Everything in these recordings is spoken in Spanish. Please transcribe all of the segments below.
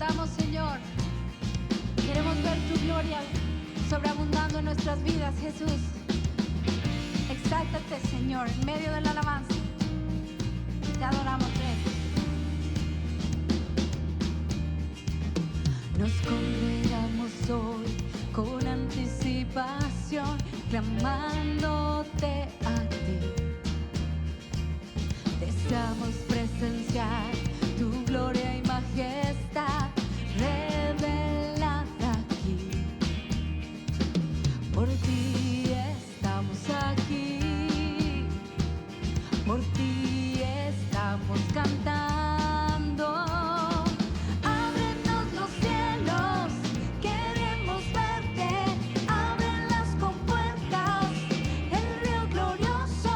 exaltamos, Señor. Queremos ver tu gloria sobreabundando en nuestras vidas, Jesús. Exáltate, Señor, en medio de la alabanza. Te adoramos, Rey. Nos congregamos hoy con anticipación, clamándote a ti. Deseamos presenciar tu gloria y majestad revelada aquí. Por ti estamos aquí, por ti estamos cantando. Ábrenos los cielos, queremos verte. Abre las compuertas, el río glorioso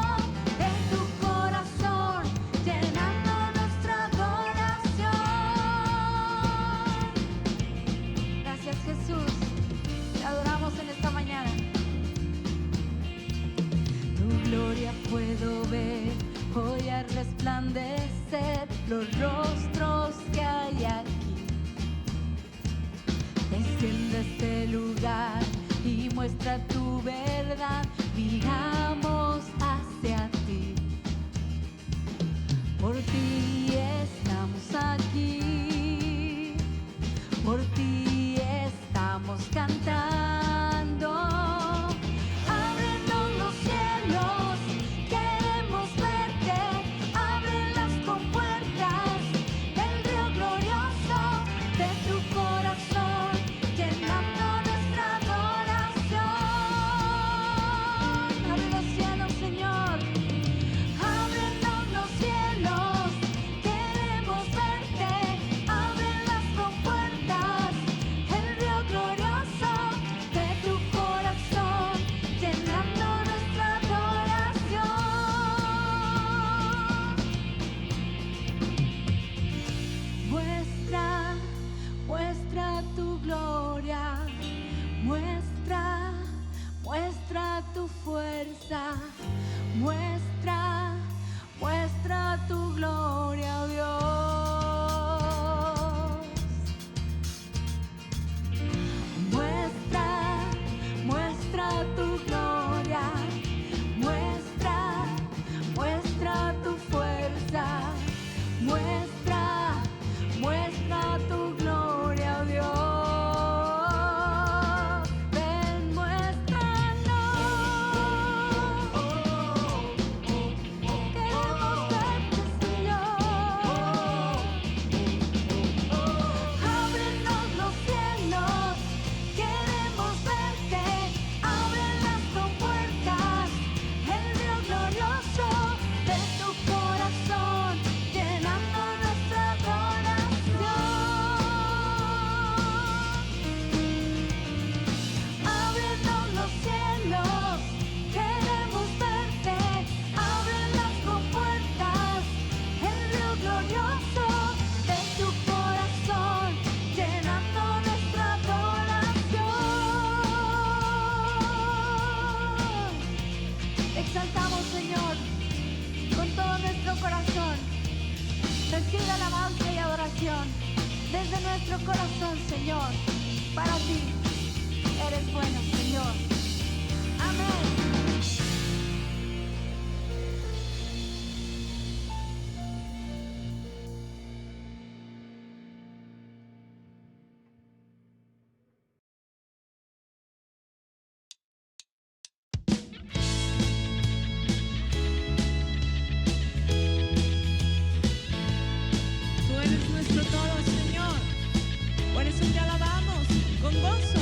de tu corazón, llenando nuestra adoración. Gracias, Jesús, te adoramos en esta mañana. Tu gloria puedo ver hoy al resplandecer los rostros que hay aquí. Desciende a este lugar y muestra tu verdad. Miramos hacia ti. Por ti estamos aquí, por ti estamos cantando. Ábrenos los cielos, queremos verte. Abre las compuertas, el río glorioso de tu corazón, llenando nuestra adoración. Abre los cielos, Señor. Ábrenos los cielos, queremos verte. Abre las compuertas, el río glorioso de tu corazón, llenando nuestra adoración. Muestra tu gloria, muestra tu fuerza, muestra tu gloria, oh Dios. Muestra tu gloria, muestra tu fuerza, muestra tu gloria, oh Dios. Ven, muéstranos. Queremos verte, Señor. Ábrenos los cielos, queremos verte. Abre las compuertas, el río glorioso de tu corazón, llenando nuestra adoración. Ábrenos los cielos, queremos verte. Abre las compuertas, el río glorioso de tu corazón, llenando nuestra adoración. Te exaltamos, Señor, con todo nuestro corazón. Recibe alabanza y adoración desde nuestro corazón, Señor. Para ti eres bueno, Señor. Amén. Tú eres nuestro todo, Señor. Por eso te alabamos con gozo.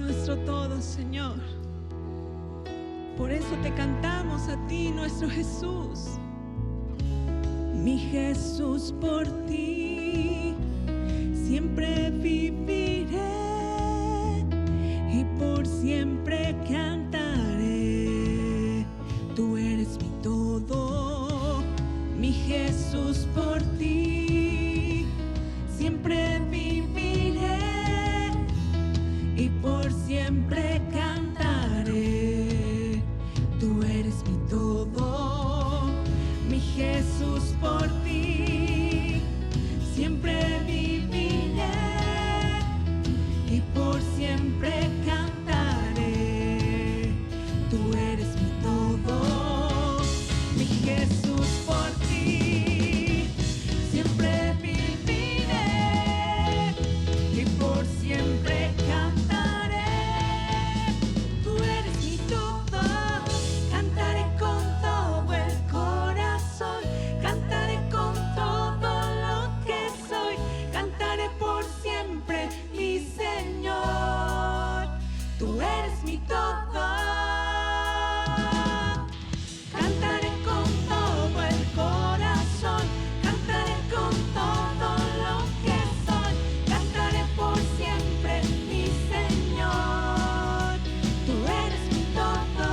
nuestro todo, Señor. Por eso te cantamos a ti, nuestro Jesús. Mi Jesús, por ti siempre viviré y por siempre cantaré. Tú eres mi todo, mi Jesús, por ti siempre viviré y por siempre cantaré. Tú eres mi todo, mi Jesús, por ti siempre viviré y por siempre cantaré. Tú eres mi todo, mi Jesús, por ti siempre viviré y por siempre cantaré. Tú eres mi todo, cantaré con todo el corazón, cantaré con todo lo que soy, cantaré por siempre, mi Señor. Tú eres mi todo, cantaré con todo el corazón, cantaré con todo lo que soy, cantaré por siempre, mi Señor. Tú eres mi todo,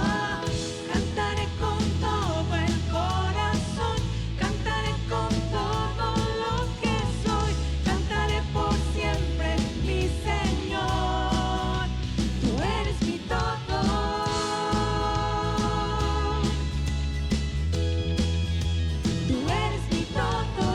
cantaré con todo el corazón, cantaré con todo lo que soy, cantaré por siempre, mi Señor. Tú eres mi todo, tú eres mi todo.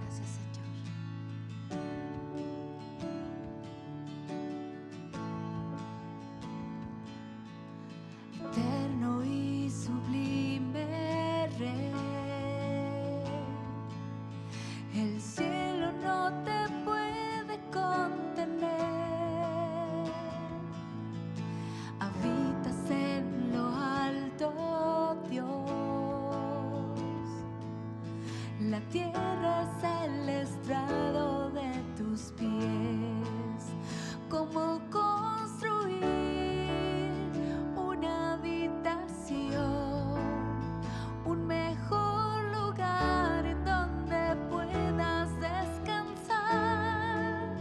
Gracias, Señor. Eterno y sublime Rey, el cielo no te puede contener. Habitas en lo alto, Dios. La tierra es el estrado de tus pies. ¿Cómo construir una habitación, un mejor lugar en donde puedas descansar?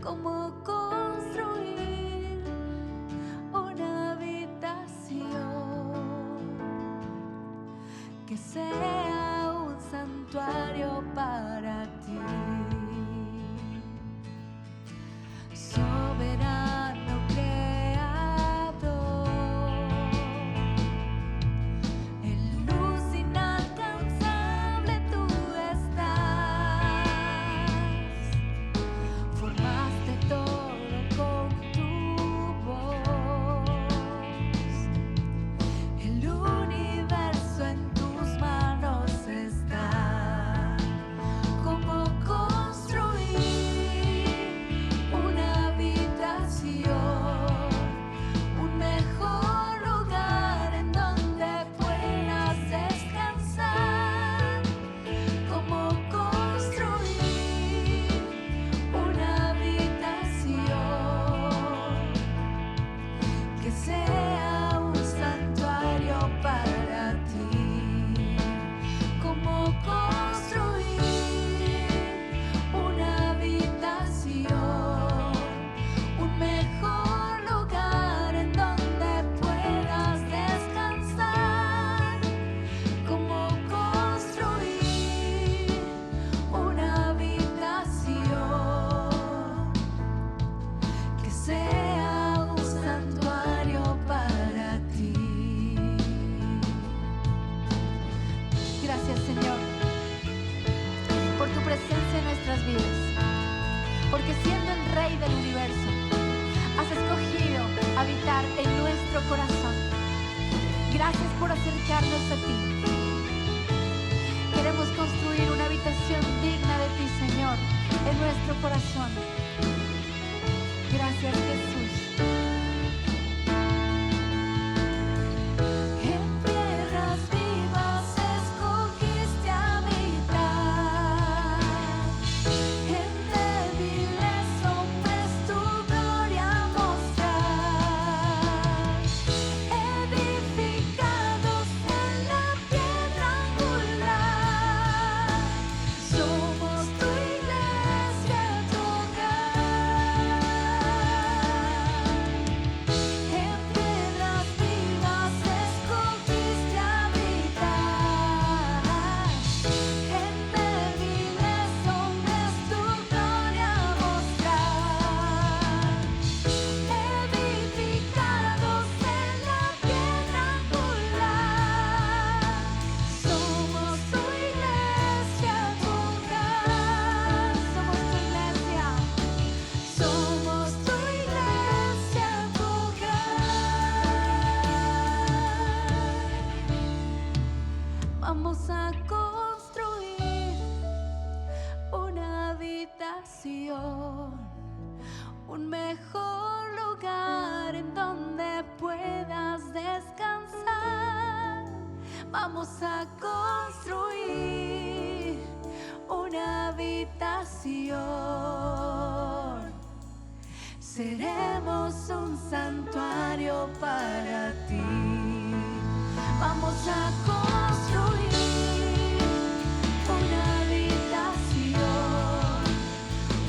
¿Cómo construir una habitación que sea un santuario para ti? Gracias por acercarnos a ti. Queremos construir una habitación digna de ti, Señor, en nuestro corazón. Gracias, Jesús. En tierras vivas escogiste habitar, en débiles hombres tu gloria mostrar, edificados en la piedra angular, somos tu iglesia, tu hogar. En tierras vivas escogiste habitar, en débiles hombres tu gloria mostrar, edificados en la piedra angular, somos tu iglesia, tu hogar. Somos tu iglesia, tu hogar. Vamos a construir una habitación, un mejor lugar en donde puedas descansar. Vamos a construir una habitación. Seremos un santuario para ti. Vamos a construir una habitación,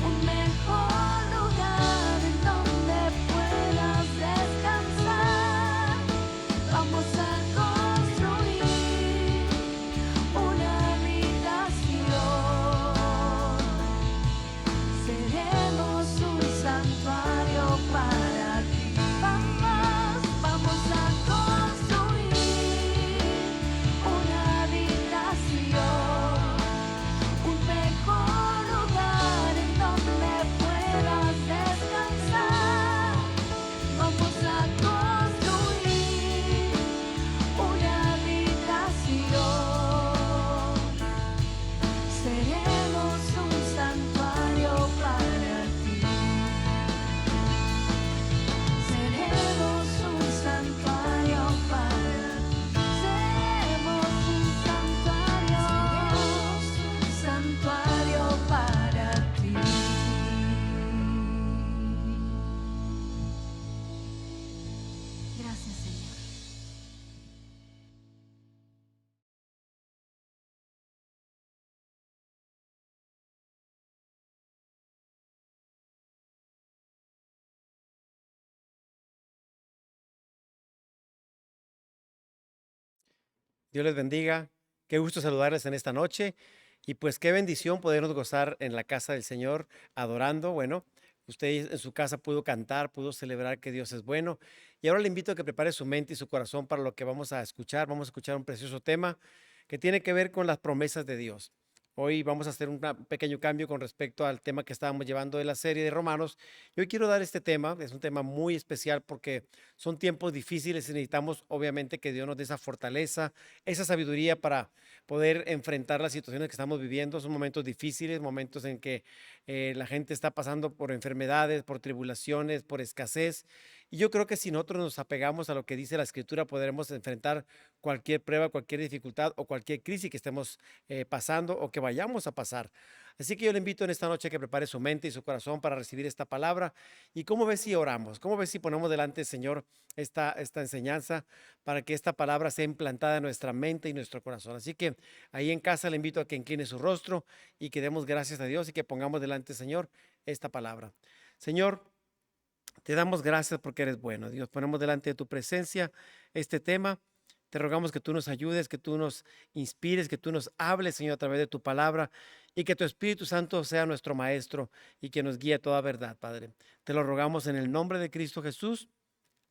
un mejor lugar en donde puedas descansar. Vamos a construir una habitación. Seremos un santuario para ti. Vamos a construir una habitación, un mejor lugar en donde puedas descansar. Vamos a construir una habitación. Seremos un santuario para ti. Seremos un santuario para ti. Seremos un santuario para ti. Gracias, Señor. Dios les bendiga. Qué gusto saludarles en esta noche. Y pues qué bendición podernos gozar en la casa del Señor adorando. Bueno, usted en su casa pudo cantar, pudo celebrar que Dios es bueno. Y ahora le invito a que prepare su mente y su corazón para lo que vamos a escuchar. Vamos a escuchar un precioso tema que tiene que ver con las promesas de Dios. Hoy vamos a hacer un pequeño cambio con respecto al tema que estábamos llevando de la serie de Romanos. Y hoy quiero dar este tema, es un tema muy especial porque son tiempos difíciles y necesitamos obviamente que Dios nos dé esa fortaleza, esa sabiduría para poder enfrentar las situaciones que estamos viviendo. Son momentos difíciles, momentos en que la gente está pasando por enfermedades, por tribulaciones, por escasez. Y yo creo que si nosotros nos apegamos a lo que dice la Escritura, podremos enfrentar cualquier prueba, cualquier dificultad o cualquier crisis que estemos pasando o que vayamos a pasar. Así que yo le invito en esta noche a que prepare su mente y su corazón para recibir esta palabra. ¿Y cómo ves si oramos? ¿Cómo ves si ponemos delante del Señor esta enseñanza para que esta palabra sea implantada en nuestra mente y nuestro corazón? Así que ahí en casa le invito a que incline su rostro y que demos gracias a Dios y que pongamos delante del Señor esta palabra. Señor, te damos gracias porque eres bueno. Dios, ponemos delante de tu presencia este tema. Te rogamos que tú nos ayudes, que tú nos inspires, que tú nos hables, Señor, a través de tu palabra y que tu Espíritu Santo sea nuestro maestro y que nos guíe a toda verdad, Padre. Te lo rogamos en el nombre de Cristo Jesús.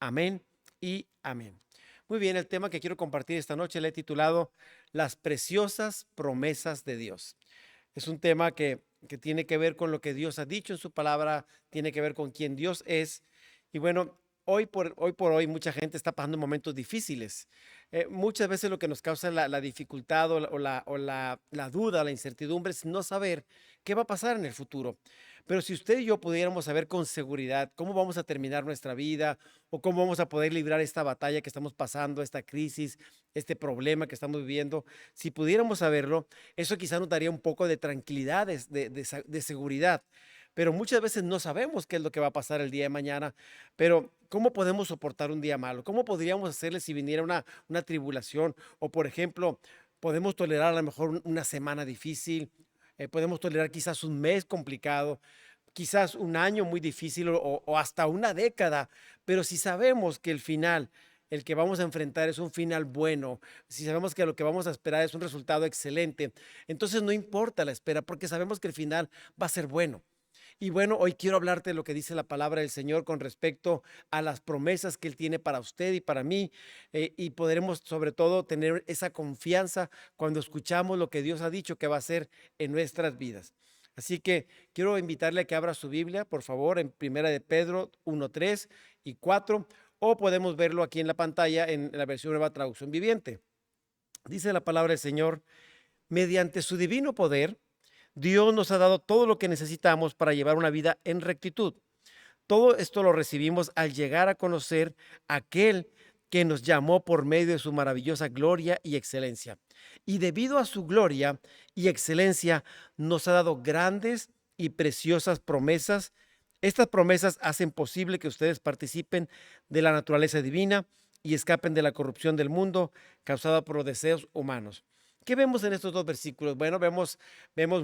Amén y amén. Muy bien, el tema que quiero compartir esta noche le he titulado Las preciosas promesas de Dios. Es un tema que tiene que ver con lo que Dios ha dicho en su palabra, tiene que ver con quién Dios es. Y bueno, hoy por hoy mucha gente está pasando momentos difíciles. Muchas veces lo que nos causa la dificultad o la duda, la incertidumbre es no saber qué va a pasar en el futuro. Pero si usted y yo pudiéramos saber con seguridad cómo vamos a terminar nuestra vida o cómo vamos a poder librar esta batalla que estamos pasando, esta crisis, este problema que estamos viviendo, si pudiéramos saberlo, eso quizá nos daría un poco de tranquilidad, de seguridad. Pero muchas veces no sabemos qué es lo que va a pasar el día de mañana, pero ¿cómo podemos soportar un día malo? ¿Cómo podríamos hacerle si viniera una tribulación? O, por ejemplo, podemos tolerar a lo mejor una semana difícil, podemos tolerar quizás un mes complicado, quizás un año muy difícil o hasta una década, pero si sabemos que el final, el que vamos a enfrentar es un final bueno, si sabemos que lo que vamos a esperar es un resultado excelente, entonces no importa la espera porque sabemos que el final va a ser bueno. Y bueno, hoy quiero hablarte de lo que dice la palabra del Señor con respecto a las promesas que Él tiene para usted y para mí. Y podremos sobre todo tener esa confianza cuando escuchamos lo que Dios ha dicho que va a hacer en nuestras vidas. Así que quiero invitarle a que abra su Biblia, por favor, en Primera de Pedro 1:3 y 4, o podemos verlo aquí en la pantalla en la versión Nueva Traducción Viviente. Dice la palabra del Señor: mediante su divino poder, Dios nos ha dado todo lo que necesitamos para llevar una vida en rectitud. Todo esto lo recibimos al llegar a conocer a aquel que nos llamó por medio de su maravillosa gloria y excelencia. Y debido a su gloria y excelencia, nos ha dado grandes y preciosas promesas. Estas promesas hacen posible que ustedes participen de la naturaleza divina y escapen de la corrupción del mundo causada por los deseos humanos. ¿Qué vemos en estos dos versículos? Bueno, vemos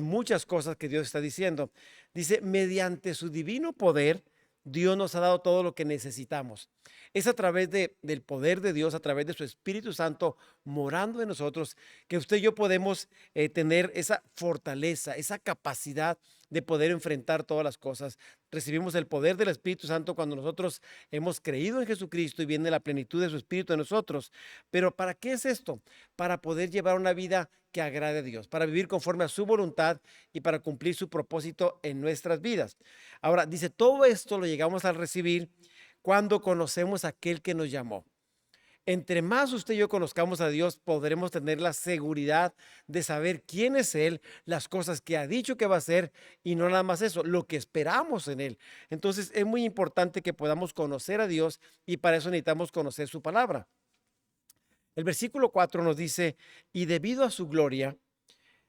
muchas cosas que Dios está diciendo. Dice, mediante su divino poder, Dios nos ha dado todo lo que necesitamos. Es a través del poder de Dios, a través de su Espíritu Santo morando en nosotros, que usted y yo podemos tener esa fortaleza, esa capacidad de poder enfrentar todas las cosas. Recibimos el poder del Espíritu Santo cuando nosotros hemos creído en Jesucristo y viene la plenitud de su Espíritu en nosotros. Pero ¿para qué es esto? Para poder llevar una vida que agrade a Dios, para vivir conforme a su voluntad y para cumplir su propósito en nuestras vidas. Ahora, dice, todo esto lo llegamos a recibir cuando conocemos a aquel que nos llamó. Entre más usted y yo conozcamos a Dios, podremos tener la seguridad de saber quién es Él, las cosas que ha dicho que va a hacer y no nada más eso, lo que esperamos en Él. Entonces es muy importante que podamos conocer a Dios y para eso necesitamos conocer su palabra. El versículo 4 nos dice, y debido a su gloria,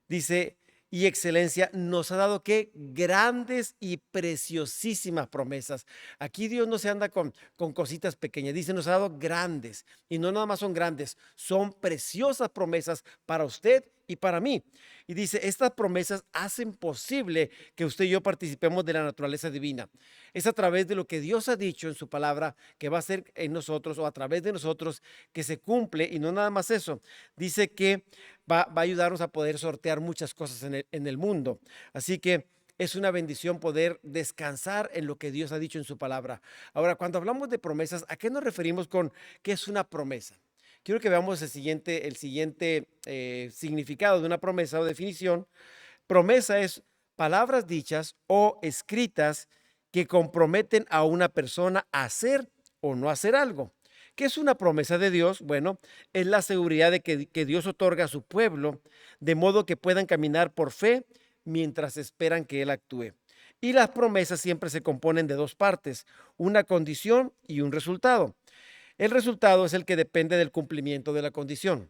dice, y excelencia, nos ha dado que grandes y preciosísimas promesas. Aquí Dios no se anda con cositas pequeñas, dice, nos ha dado grandes, y no nada más son grandes, son preciosas promesas para usted y para mí. Y dice, estas promesas hacen posible que usted y yo participemos de la naturaleza divina. Es a través de lo que Dios ha dicho en su palabra que va a ser en nosotros o a través de nosotros que se cumple, y no nada más eso. Dice que va a ayudarnos a poder sortear muchas cosas en el mundo. Así que es una bendición poder descansar en lo que Dios ha dicho en su palabra. Ahora, cuando hablamos de promesas, ¿a qué nos referimos con qué es una promesa? Quiero que veamos el siguiente significado de una promesa o definición. Promesa es palabras dichas o escritas que comprometen a una persona a hacer o no hacer algo. ¿Qué es una promesa de Dios? Bueno, es la seguridad de que Dios otorga a su pueblo de modo que puedan caminar por fe mientras esperan que Él actúe. Y las promesas siempre se componen de dos partes, una condición y un resultado. El resultado es el que depende del cumplimiento de la condición.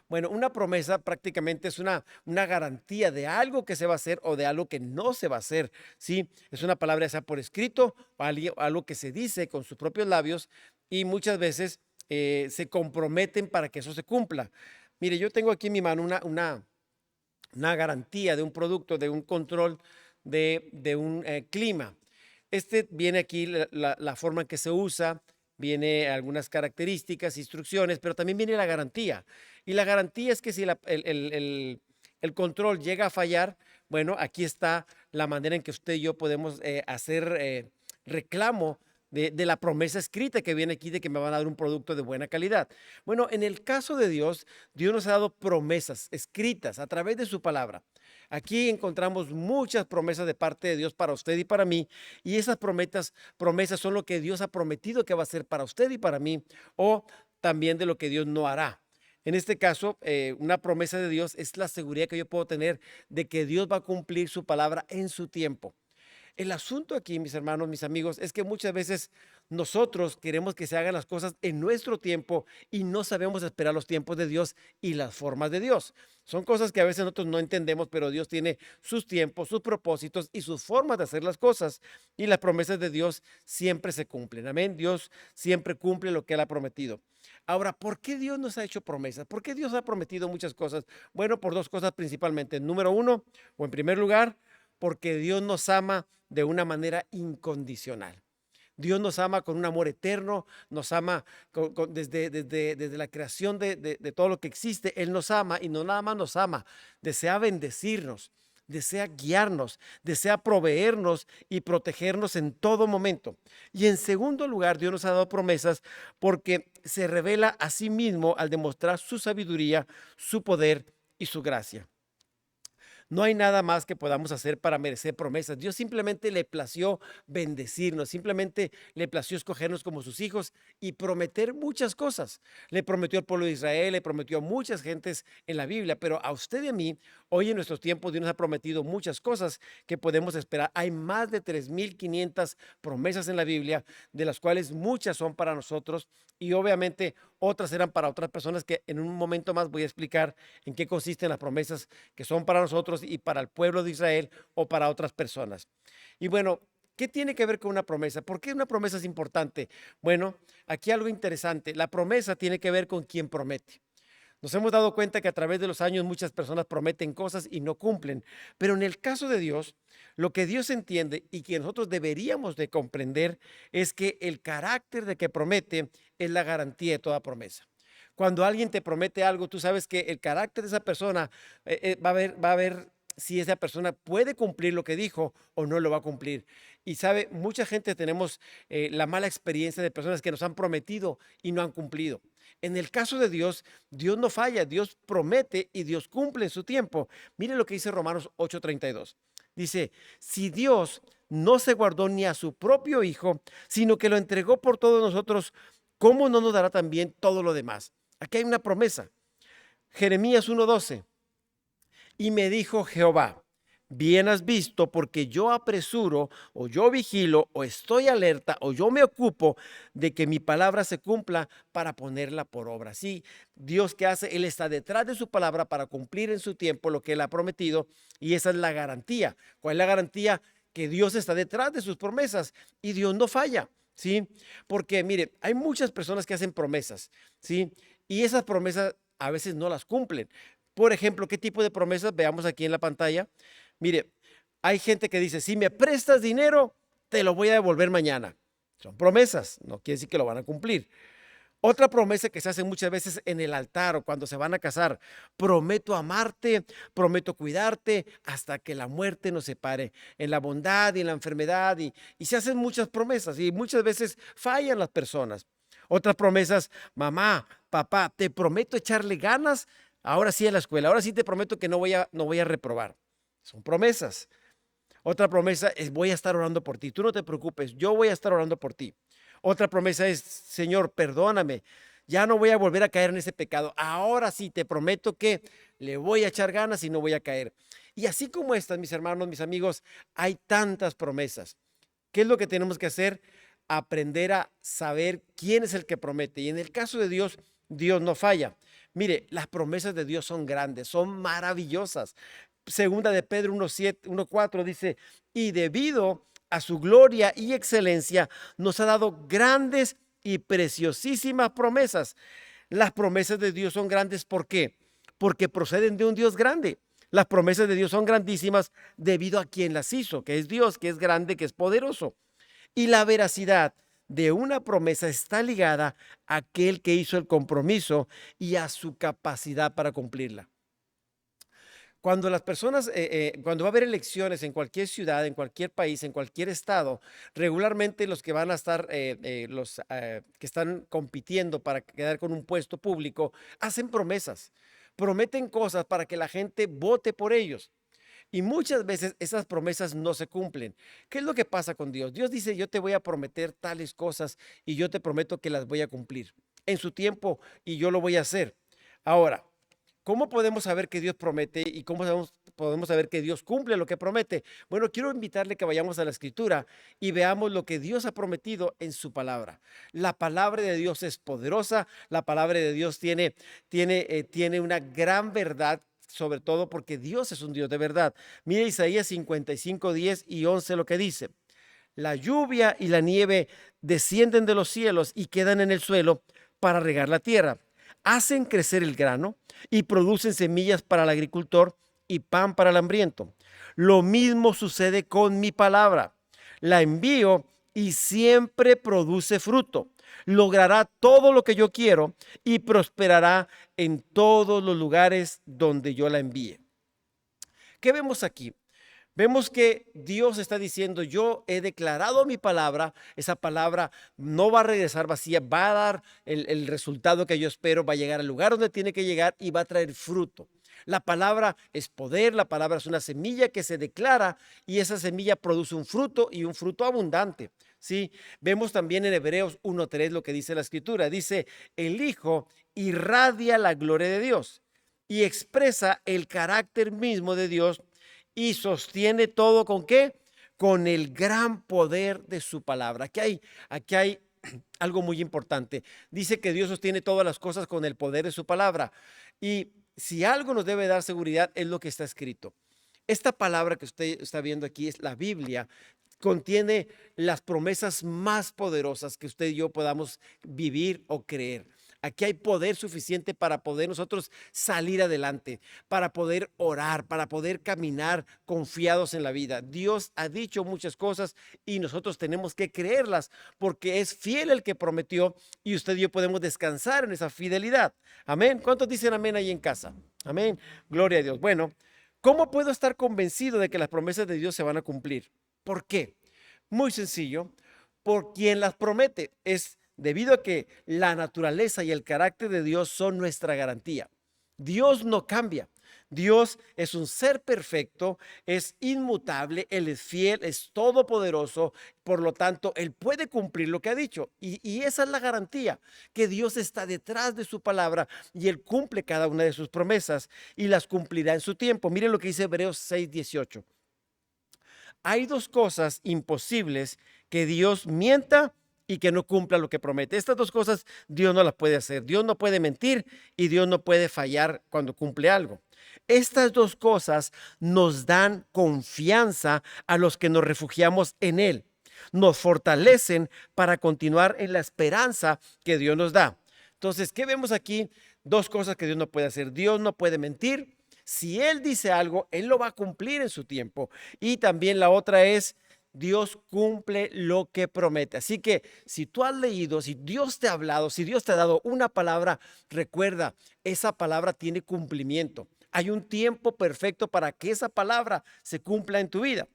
Bueno, una promesa prácticamente es una garantía de algo que se va a hacer o de algo que no se va a hacer, ¿sí? Es una palabra ya sea por escrito o algo que se dice con sus propios labios y muchas veces se comprometen para que eso se cumpla. Mire, yo tengo aquí en mi mano una garantía de un producto, de un control de un clima. Este viene aquí la forma en que se usa, viene algunas características, instrucciones, pero también viene la garantía. Y la garantía es que si el control llega a fallar, bueno, aquí está la manera en que usted y yo podemos hacer reclamo de la promesa escrita que viene aquí de que me van a dar un producto de buena calidad. Bueno, en el caso de Dios, Dios nos ha dado promesas escritas a través de su palabra. Aquí encontramos muchas promesas de parte de Dios para usted y para mí, y esas promesas son lo que Dios ha prometido que va a hacer para usted y para mí, o también de lo que Dios no hará. En este caso, una promesa de Dios es la seguridad que yo puedo tener de que Dios va a cumplir su palabra en su tiempo. El asunto aquí, mis hermanos, mis amigos, es que muchas veces nosotros queremos que se hagan las cosas en nuestro tiempo y no sabemos esperar los tiempos de Dios y las formas de Dios. Son cosas que a veces nosotros no entendemos, pero Dios tiene sus tiempos, sus propósitos y sus formas de hacer las cosas. Y las promesas de Dios siempre se cumplen. Amén. Dios siempre cumple lo que Él ha prometido. Ahora, ¿por qué Dios nos ha hecho promesas? ¿Por qué Dios ha prometido muchas cosas? Bueno, por dos cosas principalmente. Número uno, o en primer lugar, porque Dios nos ama de una manera incondicional. Dios nos ama con un amor eterno, nos ama desde la creación de todo lo que existe. Él nos ama y no nada más nos ama, desea bendecirnos, desea guiarnos, desea proveernos y protegernos en todo momento. Y en segundo lugar, Dios nos ha dado promesas porque se revela a sí mismo al demostrar su sabiduría, su poder y su gracia. No hay nada más que podamos hacer para merecer promesas. Dios simplemente le plació bendecirnos, simplemente le plació escogernos como sus hijos y prometer muchas cosas. Le prometió al pueblo de Israel, le prometió a muchas gentes en la Biblia, pero a usted y a mí, hoy en nuestros tiempos, Dios nos ha prometido muchas cosas que podemos esperar. Hay más de 3,500 promesas en la Biblia, de las cuales muchas son para nosotros y obviamente otras eran para otras personas que en un momento más voy a explicar en qué consisten las promesas que son para nosotros y para el pueblo de Israel o para otras personas. Y bueno, ¿qué tiene que ver con una promesa? ¿Por qué una promesa es importante? Bueno, aquí algo interesante. La promesa tiene que ver con quien promete. Nos hemos dado cuenta que a través de los años muchas personas prometen cosas y no cumplen. Pero en el caso de Dios, lo que Dios entiende y que nosotros deberíamos de comprender es que el carácter de que promete es la garantía de toda promesa. Cuando alguien te promete algo, tú sabes que el carácter de esa persona va a ver si esa persona puede cumplir lo que dijo o no lo va a cumplir. Y sabe, mucha gente tenemos la mala experiencia de personas que nos han prometido y no han cumplido. En el caso de Dios, Dios no falla, Dios promete y Dios cumple en su tiempo. Mire lo que dice Romanos 8:32. Dice, si Dios no se guardó ni a su propio Hijo, sino que lo entregó por todos nosotros, ¿cómo no nos dará también todo lo demás? Aquí hay una promesa. Jeremías 1:12. Y me dijo Jehová, bien has visto, porque yo apresuro, o yo vigilo, o estoy alerta, o yo me ocupo de que mi palabra se cumpla para ponerla por obra. Sí, Dios, ¿qué hace? Él está detrás de su palabra para cumplir en su tiempo lo que Él ha prometido, y esa es la garantía. ¿Cuál es la garantía? Que Dios está detrás de sus promesas y Dios no falla, ¿sí? Porque, mire, hay muchas personas que hacen promesas, ¿sí? Y esas promesas a veces no las cumplen. Por ejemplo, ¿qué tipo de promesas? Veamos aquí en la pantalla. Mire, hay gente que dice, si me prestas dinero, te lo voy a devolver mañana. Son promesas, no quiere decir que lo van a cumplir. Otra promesa que se hace muchas veces en el altar o cuando se van a casar, prometo amarte, prometo cuidarte hasta que la muerte nos separe, en la bondad y en la enfermedad, y se hacen muchas promesas y muchas veces fallan las personas. Otras promesas, mamá, papá, te prometo echarle ganas, ahora sí a la escuela, ahora sí te prometo que no voy a reprobar. Son promesas. Otra promesa es, voy a estar orando por ti, tú no te preocupes, yo voy a estar orando por ti. Otra promesa es, Señor, perdóname, ya no voy a volver a caer en ese pecado. Ahora sí te prometo que le voy a echar ganas y no voy a caer. Y así como estas, mis hermanos, mis amigos, hay tantas promesas. ¿Qué es lo que tenemos que hacer? Aprender a saber quién es el que promete. Y en el caso de Dios, Dios no falla. Mire, las promesas de Dios son grandes, son maravillosas. Segunda de Pedro 1:4 dice, y debido a su gloria y excelencia, nos ha dado grandes y preciosísimas promesas. Las promesas de Dios son grandes, ¿por qué? Porque proceden de un Dios grande. Las promesas de Dios son grandísimas debido a quien las hizo, que es Dios, que es grande, que es poderoso. Y la veracidad de una promesa está ligada a aquel que hizo el compromiso y a su capacidad para cumplirla. Cuando las personas, cuando va a haber elecciones en cualquier ciudad, en cualquier país, en cualquier estado, regularmente los que van a estar, que están compitiendo para quedar con un puesto público, hacen promesas, prometen cosas para que la gente vote por ellos. Y muchas veces esas promesas no se cumplen. ¿Qué es lo que pasa con Dios? Dios dice, yo te voy a prometer tales cosas y yo te prometo que las voy a cumplir en su tiempo y yo lo voy a hacer. Ahora, ¿cómo podemos saber que Dios promete y cómo podemos saber que Dios cumple lo que promete? Bueno, quiero invitarle que vayamos a la Escritura y veamos lo que Dios ha prometido en su palabra. La palabra de Dios es poderosa, la palabra de Dios tiene una gran verdad, sobre todo porque Dios es un Dios de verdad. Mira Isaías 55, 10 y 11 lo que dice. La lluvia y la nieve descienden de los cielos y quedan en el suelo para regar la tierra. Hacen crecer el grano y producen semillas para el agricultor y pan para el hambriento. Lo mismo sucede con mi palabra. La envío y siempre produce fruto. Logrará todo lo que yo quiero y prosperará en todos los lugares donde yo la envíe. ¿Qué vemos aquí? Vemos que Dios está diciendo, yo he declarado mi palabra, esa palabra no va a regresar vacía, va a dar el resultado que yo espero, va a llegar al lugar donde tiene que llegar y va a traer fruto. La palabra es poder, la palabra es una semilla que se declara y esa semilla produce un fruto y un fruto abundante. ¿Sí? Vemos también en Hebreos 1:3 lo que dice la Escritura. Dice, el Hijo irradia la gloria de Dios y expresa el carácter mismo de Dios y sostiene todo ¿con qué? Con el gran poder de su palabra. Aquí hay algo muy importante. Dice que Dios sostiene todas las cosas con el poder de su palabra. Y si algo nos debe dar seguridad es lo que está escrito. Esta palabra que usted está viendo aquí es la Biblia. Contiene las promesas más poderosas que usted y yo podamos vivir o creer. Aquí hay poder suficiente para poder nosotros salir adelante, para poder orar, para poder caminar confiados en la vida. Dios ha dicho muchas cosas y nosotros tenemos que creerlas porque es fiel el que prometió y usted y yo podemos descansar en esa fidelidad. Amén. ¿Cuántos dicen amén ahí en casa? Amén. Gloria a Dios. Bueno, ¿cómo puedo estar convencido de que las promesas de Dios se van a cumplir? ¿Por qué? Muy sencillo, por quien las promete es debido a que la naturaleza y el carácter de Dios son nuestra garantía. Dios no cambia. Dios es un ser perfecto, es inmutable, Él es fiel, es todopoderoso, por lo tanto, Él puede cumplir lo que ha dicho. Y esa es la garantía, que Dios está detrás de su palabra y Él cumple cada una de sus promesas y las cumplirá en su tiempo. Miren lo que dice Hebreos 6:18. Hay dos cosas imposibles: que Dios mienta y que no cumpla lo que promete. Estas dos cosas Dios no las puede hacer. Dios no puede mentir y Dios no puede fallar cuando cumple algo. Estas dos cosas nos dan confianza a los que nos refugiamos en Él. Nos fortalecen para continuar en la esperanza que Dios nos da. Entonces, ¿qué vemos aquí? Dos cosas que Dios no puede hacer. Dios no puede mentir. Si Él dice algo, Él lo va a cumplir en su tiempo. Y también la otra es, Dios cumple lo que promete. Así que si tú has leído, si Dios te ha hablado, si Dios te ha dado una palabra, recuerda, esa palabra tiene cumplimiento. Hay un tiempo perfecto para que esa palabra se cumpla en tu vida.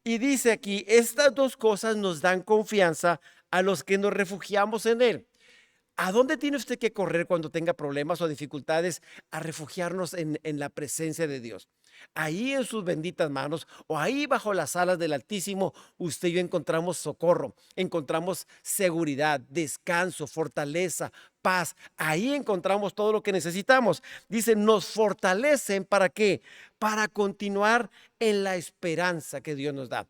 Y dice aquí, estas dos cosas nos dan confianza a los que nos refugiamos en Él. ¿A dónde tiene usted que correr cuando tenga problemas o dificultades? A refugiarnos en la presencia de Dios. Ahí en sus benditas manos o ahí bajo las alas del Altísimo, usted y yo encontramos socorro, encontramos seguridad, descanso, fortaleza, paz. Ahí encontramos todo lo que necesitamos. Dice, nos fortalecen ¿para qué? Para continuar en la esperanza que Dios nos da.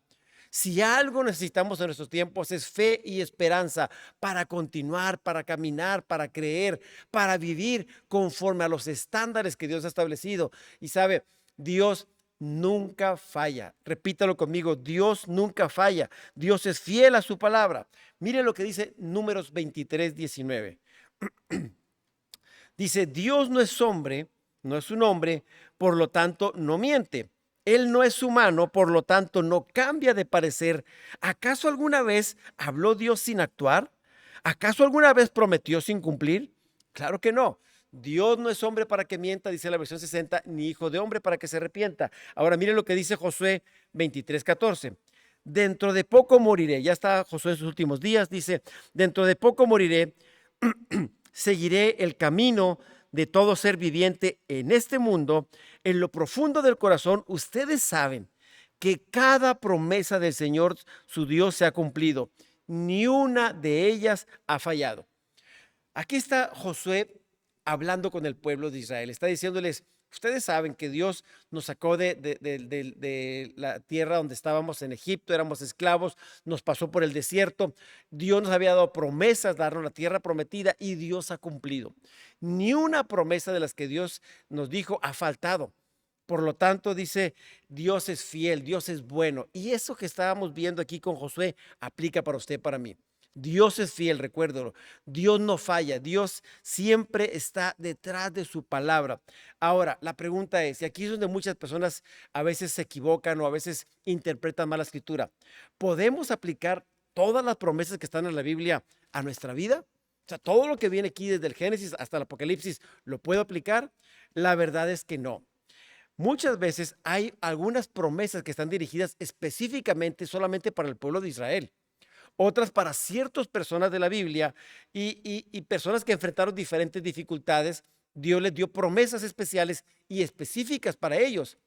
Si algo necesitamos en nuestros tiempos es fe y esperanza para continuar, para caminar, para creer, para vivir conforme a los estándares que Dios ha establecido. Y sabe, Dios nunca falla. Repítalo conmigo, Dios nunca falla. Dios es fiel a su palabra. Mire lo que dice Números 23:19. Dice, Dios no es hombre, no es un hombre, por lo tanto no miente. Él no es humano, por lo tanto no cambia de parecer. ¿Acaso alguna vez habló Dios sin actuar? ¿Acaso alguna vez prometió sin cumplir? Claro que no. Dios no es hombre para que mienta, dice la versión 60, ni hijo de hombre para que se arrepienta. Ahora miren lo que dice Josué 23:14. Dentro de poco moriré. Ya está Josué en sus últimos días. Dice, dentro de poco moriré, seguiré el camino de todo ser viviente en este mundo. En lo profundo del corazón, ustedes saben que cada promesa del Señor, su Dios, se ha cumplido. Ni una de ellas ha fallado. Aquí está Josué hablando con el pueblo de Israel. Está diciéndoles, ustedes saben que Dios nos sacó de la tierra donde estábamos en Egipto, éramos esclavos, nos pasó por el desierto. Dios nos había dado promesas, darnos la tierra prometida y Dios ha cumplido. Ni una promesa de las que Dios nos dijo ha faltado. Por lo tanto, dice, Dios es fiel, Dios es bueno. Y eso que estábamos viendo aquí con Josué aplica para usted, para mí. Dios es fiel, recuérdalo. Dios no falla. Dios siempre está detrás de su palabra. Ahora, la pregunta es, y aquí es donde muchas personas a veces se equivocan o a veces interpretan mal la escritura. ¿Podemos aplicar todas las promesas que están en la Biblia a nuestra vida? O sea, todo lo que viene aquí desde el Génesis hasta el Apocalipsis, ¿lo puedo aplicar? La verdad es que no. Muchas veces hay algunas promesas que están dirigidas específicamente solamente para el pueblo de Israel, otras para ciertas personas de la Biblia y personas que enfrentaron diferentes dificultades. Dios les dio promesas especiales y específicas para ellos.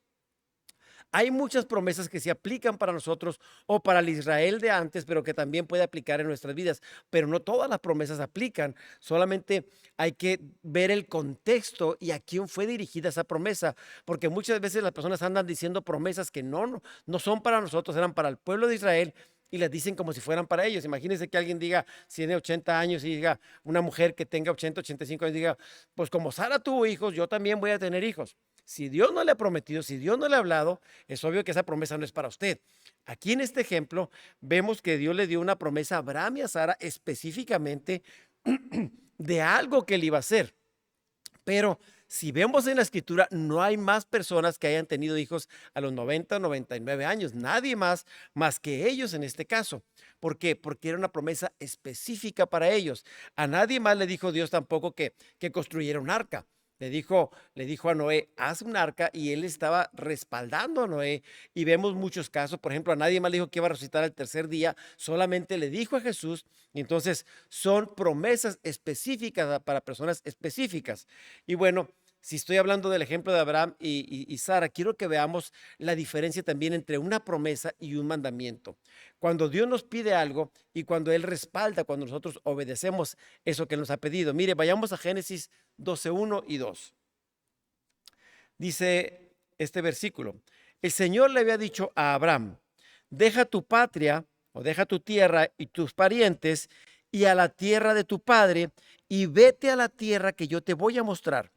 Hay muchas promesas que se aplican para nosotros o para el Israel de antes, pero que también puede aplicar en nuestras vidas. Pero no todas las promesas aplican. Solamente hay que ver el contexto y a quién fue dirigida esa promesa. Porque muchas veces las personas andan diciendo promesas que no son para nosotros, eran para el pueblo de Israel y las dicen como si fueran para ellos. Imagínense que alguien diga, si tiene 80 años y diga, una mujer que tenga 80, 85 años, diga, pues como Sara tuvo hijos, yo también voy a tener hijos. Si Dios no le ha prometido, si Dios no le ha hablado, es obvio que esa promesa no es para usted. Aquí en este ejemplo vemos que Dios le dio una promesa a Abraham y a Sara específicamente de algo que él iba a hacer. Pero si vemos en la escritura, no hay más personas que hayan tenido hijos a los 90 o 99 años. Nadie más que ellos en este caso. ¿Por qué? Porque era una promesa específica para ellos. A nadie más le dijo Dios tampoco que construyera un arca. Le dijo a Noé, haz un arca, y él estaba respaldando a Noé. Y vemos muchos casos, por ejemplo, a nadie más le dijo que iba a resucitar al tercer día, solamente le dijo a Jesús. Y entonces son promesas específicas para personas específicas. Y bueno, si estoy hablando del ejemplo de Abraham y Sara, quiero que veamos la diferencia también entre una promesa y un mandamiento. Cuando Dios nos pide algo y cuando Él respalda, cuando nosotros obedecemos eso que nos ha pedido. Mire, vayamos a Génesis 12:1 y 2. Dice este versículo: el Señor le había dicho a Abraham, deja tu patria o deja tu tierra y tus parientes y a la tierra de tu padre y vete a la tierra que yo te voy a mostrar.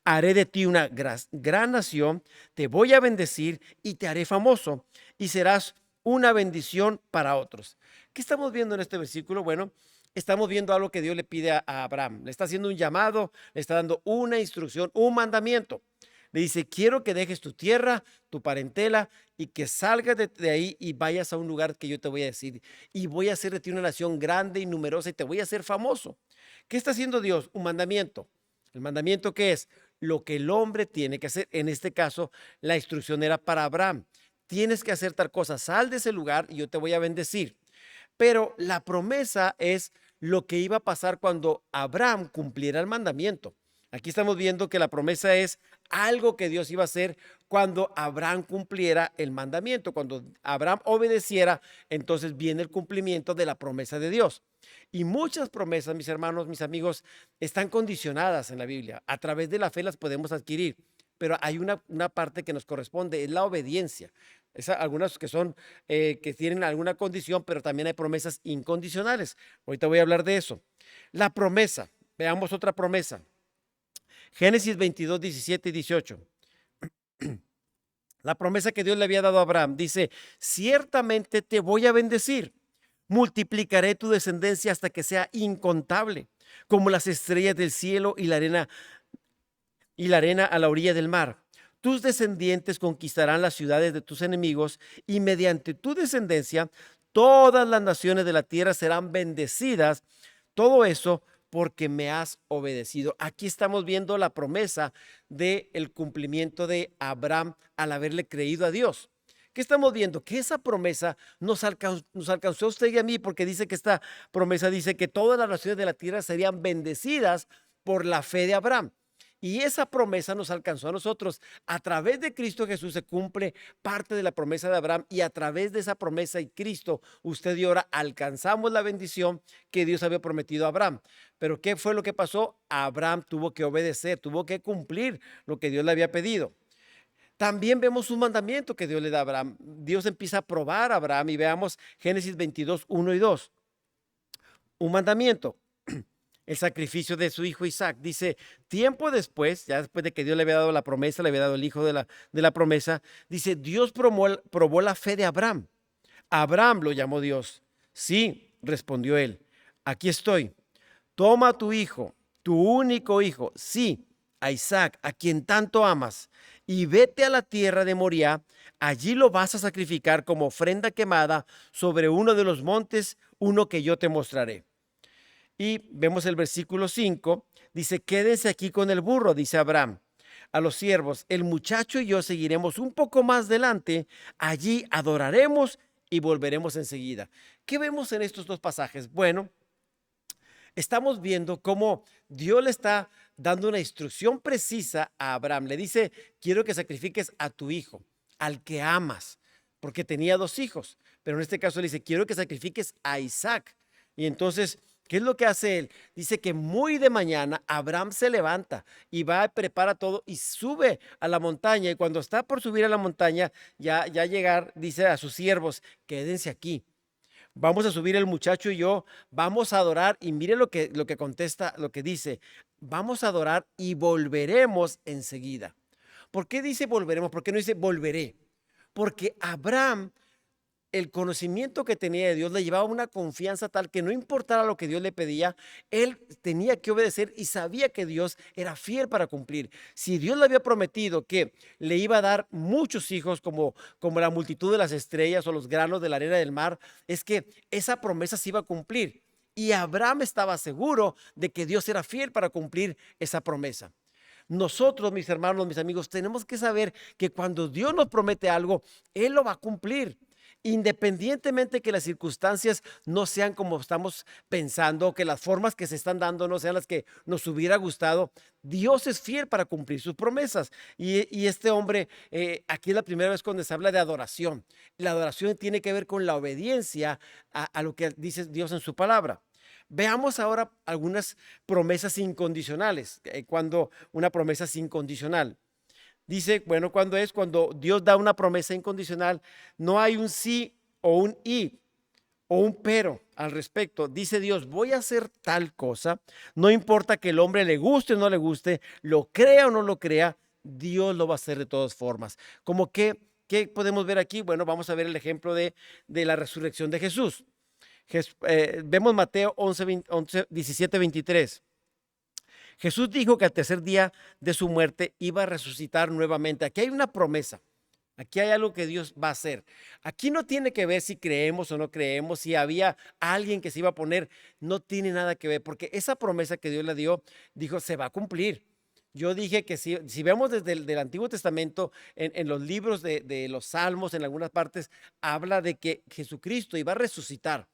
Haré de ti una gran nación, te voy a bendecir y te haré famoso y serás una bendición para otros. ¿Qué estamos viendo en este versículo? Bueno, estamos viendo algo que Dios le pide a Abraham. Le está haciendo un llamado, le está dando una instrucción, un mandamiento. Le dice, quiero que dejes tu tierra, tu parentela y que salgas de ahí y vayas a un lugar que yo te voy a decir. Y voy a hacer de ti una nación grande y numerosa y te voy a hacer famoso. ¿Qué está haciendo Dios? Un mandamiento. ¿El mandamiento qué es? Lo que el hombre tiene que hacer. En este caso, la instrucción era para Abraham. Tienes que hacer tal cosa, sal de ese lugar y yo te voy a bendecir. Pero la promesa es lo que iba a pasar cuando Abraham cumpliera el mandamiento. Aquí estamos viendo que la promesa es algo que Dios iba a hacer cuando Abraham cumpliera el mandamiento. Cuando Abraham obedeciera, entonces viene el cumplimiento de la promesa de Dios. Y muchas promesas, mis hermanos, mis amigos, están condicionadas en la Biblia. A través de la fe las podemos adquirir, pero hay una parte que nos corresponde, es la obediencia. Algunas que son, que tienen alguna condición, pero también hay promesas incondicionales. Ahorita voy a hablar de eso. La promesa, veamos otra promesa. Génesis 22, 17 y 18. La promesa que Dios le había dado a Abraham dice, ciertamente te voy a bendecir, multiplicaré tu descendencia hasta que sea incontable, como las estrellas del cielo y la arena a la orilla del mar. Tus descendientes conquistarán las ciudades de tus enemigos y mediante tu descendencia todas las naciones de la tierra serán bendecidas. Todo eso porque me has obedecido. Aquí estamos viendo la promesa del cumplimiento de Abraham al haberle creído a Dios. ¿Qué estamos viendo? Que esa promesa nos alcanzó a usted y a mí, porque dice que esta promesa dice que todas las naciones de la tierra serían bendecidas por la fe de Abraham. Y esa promesa nos alcanzó a nosotros. A través de Cristo Jesús se cumple parte de la promesa de Abraham, y a través de esa promesa y Cristo, usted y ahora alcanzamos la bendición que Dios había prometido a Abraham. Pero ¿qué fue lo que pasó? Abraham tuvo que obedecer, tuvo que cumplir lo que Dios le había pedido. También vemos un mandamiento que Dios le da a Abraham. Dios empieza a probar a Abraham, y veamos Génesis 22, 1 y 2. Un mandamiento. El sacrificio de su hijo Isaac. Dice, tiempo después, ya después de que Dios le había dado la promesa, le había dado el hijo de la promesa, dice, Dios probó la fe de Abraham. Abraham lo llamó Dios. Sí, respondió él, aquí estoy. Toma a tu hijo, tu único hijo, sí, a Isaac, a quien tanto amas, y vete a la tierra de Moriah. Allí lo vas a sacrificar como ofrenda quemada sobre uno de los montes, uno que yo te mostraré. Y vemos el versículo 5, dice, quédense aquí con el burro, dice Abraham a los siervos, el muchacho y yo seguiremos un poco más adelante, allí adoraremos y volveremos enseguida. ¿Qué vemos en estos dos pasajes? Bueno, estamos viendo cómo Dios le está dando una instrucción precisa a Abraham. Le dice, quiero que sacrifiques a tu hijo, al que amas, porque tenía dos hijos, pero en este caso le dice, quiero que sacrifiques a Isaac. Y entonces, ¿qué es lo que hace él? Dice que muy de mañana Abraham se levanta y va y prepara todo y sube a la montaña. Y cuando está por subir a la montaña, ya llegar, dice a sus siervos, quédense aquí. Vamos a subir el muchacho y yo, vamos a adorar. Y mire lo que contesta, lo que dice, vamos a adorar y volveremos enseguida. ¿Por qué dice volveremos? ¿Por qué no dice volveré? Porque Abraham, el conocimiento que tenía de Dios le llevaba una confianza tal que no importara lo que Dios le pedía, él tenía que obedecer y sabía que Dios era fiel para cumplir. Si Dios le había prometido que le iba a dar muchos hijos como la multitud de las estrellas o los granos de la arena del mar, es que esa promesa se iba a cumplir. Y Abraham estaba seguro de que Dios era fiel para cumplir esa promesa. Nosotros, mis hermanos, mis amigos, tenemos que saber que cuando Dios nos promete algo, Él lo va a cumplir. Independientemente que las circunstancias no sean como estamos pensando, que las formas que se están dando no sean las que nos hubiera gustado, Dios es fiel para cumplir sus promesas. Y este hombre, aquí es la primera vez cuando se habla de adoración. La adoración tiene que ver con la obediencia a lo que dice Dios en su palabra. Veamos ahora algunas promesas incondicionales. Cuando una promesa es incondicional. Dice, bueno, cuando Dios da una promesa incondicional, no hay un sí o un y o un pero al respecto. Dice Dios, voy a hacer tal cosa, no importa que el hombre le guste o no le guste, lo crea o no lo crea, Dios lo va a hacer de todas formas. Como que, ¿qué podemos ver aquí? Bueno, vamos a ver el ejemplo de la resurrección de Jesús. Vemos Mateo 17, 23. Jesús dijo que al tercer día de su muerte iba a resucitar nuevamente. Aquí hay una promesa. Aquí hay algo que Dios va a hacer. Aquí no tiene que ver si creemos o no creemos, si había alguien que se iba a poner. No tiene nada que ver, porque esa promesa que Dios le dio, dijo, se va a cumplir. Yo dije que si vemos desde el Antiguo Testamento, en los libros de los Salmos, en algunas partes, habla de que Jesucristo iba a resucitar.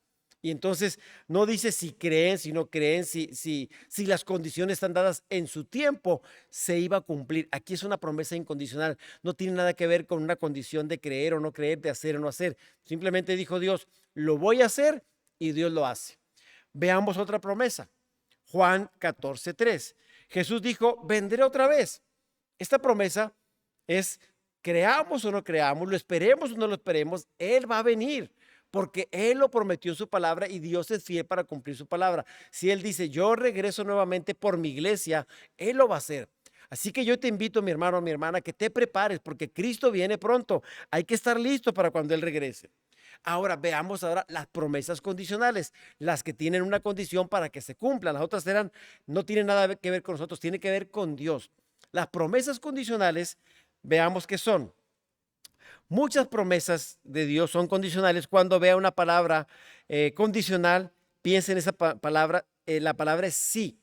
Y entonces no dice si creen, si no creen, si las condiciones están dadas en su tiempo, se iba a cumplir. Aquí es una promesa incondicional. No tiene nada que ver con una condición de creer o no creer, de hacer o no hacer. Simplemente dijo Dios, lo voy a hacer, y Dios lo hace. Veamos otra promesa. Juan 14:3. Jesús dijo, vendré otra vez. Esta promesa es, creamos o no creamos, lo esperemos o no lo esperemos, Él va a venir. Porque Él lo prometió en su palabra y Dios es fiel para cumplir su palabra. Si Él dice, yo regreso nuevamente por mi iglesia, Él lo va a hacer. Así que yo te invito, mi hermano, mi hermana, que te prepares porque Cristo viene pronto. Hay que estar listo para cuando Él regrese. Ahora veamos las promesas condicionales, las que tienen una condición para que se cumplan. Las otras no tienen nada que ver con nosotros, tienen que ver con Dios. Las promesas condicionales, veamos qué son. Muchas promesas de Dios son condicionales. Cuando vea una palabra condicional, piense en esa palabra la palabra es sí.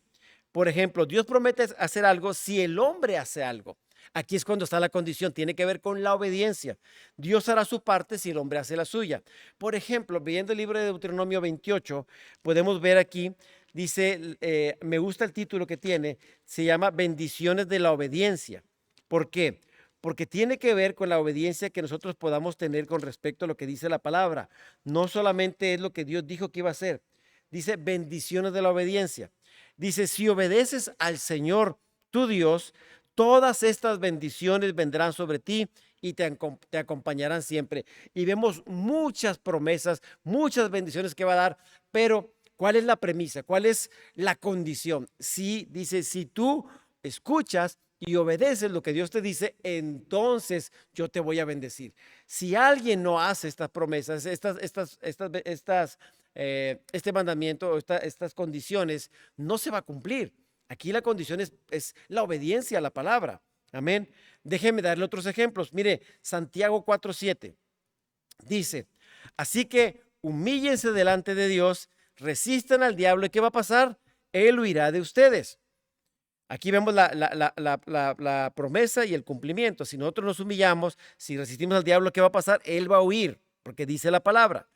Por ejemplo, Dios promete hacer algo si el hombre hace algo. Aquí es cuando está la condición, tiene que ver con la obediencia. Dios hará su parte si el hombre hace la suya. Por ejemplo, viendo el libro de Deuteronomio 28, podemos ver aquí, dice, me gusta el título que tiene, se llama Bendiciones de la Obediencia. ¿Por qué? Porque tiene que ver con la obediencia que nosotros podamos tener con respecto a lo que dice la palabra. No solamente es lo que Dios dijo que iba a hacer. Dice bendiciones de la obediencia. Dice, si obedeces al Señor, tu Dios, todas estas bendiciones vendrán sobre ti y te acompañarán siempre. Y vemos muchas promesas, muchas bendiciones que va a dar, pero ¿cuál es la premisa? ¿Cuál es la condición? Si dice, si tú escuchas y obedeces lo que Dios te dice, entonces yo te voy a bendecir. Si alguien no hace estas promesas, este mandamiento, estas condiciones, no se va a cumplir. Aquí la condición es la obediencia a la palabra. Amén. Déjenme darle otros ejemplos. Mire, Santiago 4:7 dice, así que humíllense delante de Dios, resistan al diablo. ¿Y qué va a pasar? Él huirá de ustedes. Aquí vemos la promesa y el cumplimiento. Si nosotros nos humillamos, si resistimos al diablo, ¿qué va a pasar? Él va a huir, porque dice la palabra.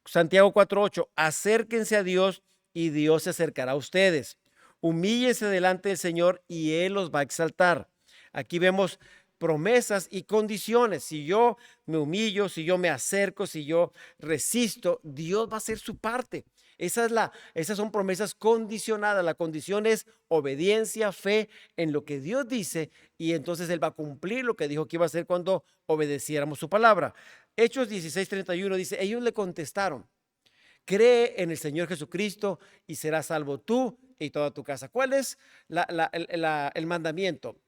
Santiago 4:8, acérquense a Dios y Dios se acercará a ustedes. Humíllense delante del Señor y Él los va a exaltar. Aquí vemos promesas y condiciones. Si yo me humillo, si yo me acerco, si yo resisto, Dios va a hacer su parte. Esas son promesas condicionadas. La condición es obediencia, fe en lo que Dios dice, y entonces Él va a cumplir lo que dijo que iba a hacer cuando obedeciéramos su palabra. Hechos 16:31 dice, ellos le contestaron, cree en el Señor Jesucristo y serás salvo tú y toda tu casa. ¿Cuál es el mandamiento?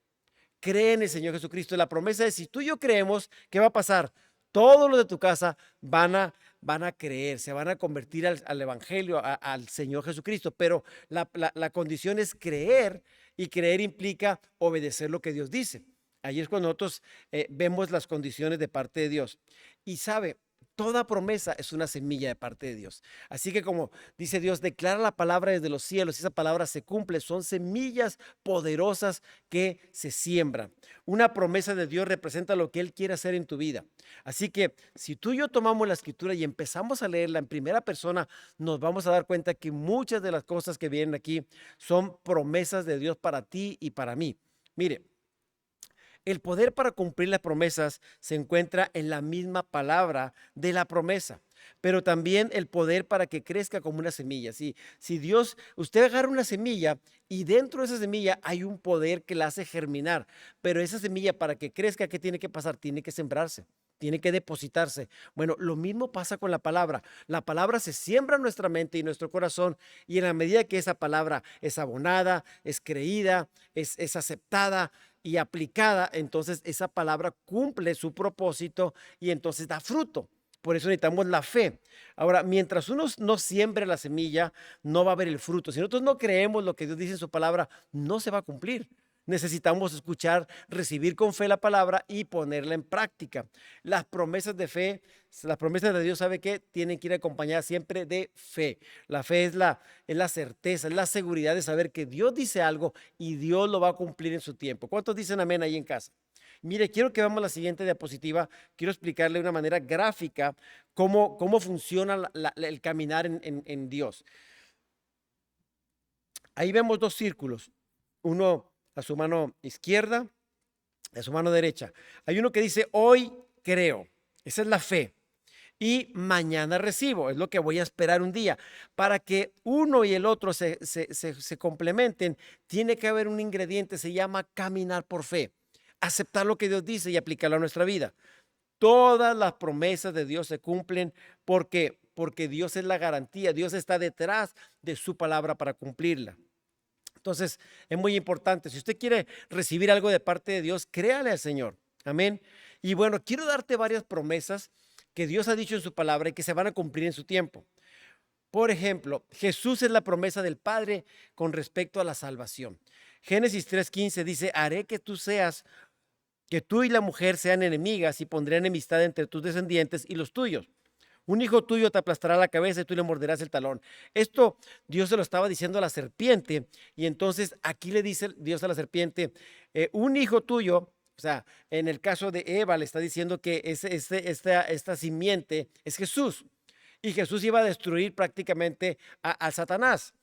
Cree en el Señor Jesucristo. La promesa es, si tú y yo creemos, ¿qué va a pasar? Todos los de tu casa van a creer, se van a convertir al Evangelio, al Señor Jesucristo. Pero la condición es creer, y creer implica obedecer lo que Dios dice. Ahí es cuando nosotros vemos las condiciones de parte de Dios. Y sabe, toda promesa es una semilla de parte de Dios. Así que como dice Dios, declara la palabra desde los cielos y esa palabra se cumple. Son semillas poderosas que se siembran. Una promesa de Dios representa lo que Él quiere hacer en tu vida. Así que si tú y yo tomamos la escritura y empezamos a leerla en primera persona, nos vamos a dar cuenta que muchas de las cosas que vienen aquí son promesas de Dios para ti y para mí. Mire, el poder para cumplir las promesas se encuentra en la misma palabra de la promesa, pero también el poder para que crezca como una semilla. Si Dios, usted agarra una semilla y dentro de esa semilla hay un poder que la hace germinar, pero esa semilla para que crezca, ¿qué tiene que pasar? Tiene que sembrarse. Tiene que depositarse. Bueno, lo mismo pasa con la palabra. La palabra se siembra en nuestra mente y en nuestro corazón, y en la medida que esa palabra es abonada, es creída, es aceptada y aplicada, entonces esa palabra cumple su propósito y entonces da fruto. Por eso necesitamos la fe. Ahora, mientras uno no siembre la semilla, no va a haber el fruto. Si nosotros no creemos lo que Dios dice en su palabra, no se va a cumplir. Necesitamos escuchar, recibir con fe la palabra y ponerla en práctica. Las promesas de fe, las promesas de Dios, ¿sabe qué? Tienen que ir acompañadas siempre de fe. La fe es la certeza, es la seguridad de saber que Dios dice algo y Dios lo va a cumplir en su tiempo. ¿Cuántos dicen amén ahí en casa? Mire, quiero que veamos la siguiente diapositiva. Quiero explicarle de una manera gráfica cómo funciona el caminar en Dios. Ahí vemos dos círculos. Uno a su mano izquierda, a su mano derecha. Hay uno que dice, hoy creo. Esa es la fe. Y mañana recibo. Es lo que voy a esperar un día. Para que uno y el otro se complementen, tiene que haber un ingrediente, se llama caminar por fe. Aceptar lo que Dios dice y aplicarlo a nuestra vida. Todas las promesas de Dios se cumplen porque Dios es la garantía. Dios está detrás de su palabra para cumplirla. Entonces, es muy importante. Si usted quiere recibir algo de parte de Dios, créale al Señor. Amén. Y bueno, quiero darte varias promesas que Dios ha dicho en su palabra y que se van a cumplir en su tiempo. Por ejemplo, Jesús es la promesa del Padre con respecto a la salvación. Génesis 3:15 dice, haré que tú y la mujer sean enemigas y pondré enemistad entre tus descendientes y los tuyos. Un hijo tuyo te aplastará la cabeza y tú le morderás el talón. Esto Dios se lo estaba diciendo a la serpiente. Y entonces aquí le dice Dios a la serpiente, un hijo tuyo, o sea, en el caso de Eva le está diciendo que esta simiente es Jesús. Y Jesús iba a destruir prácticamente a Satanás.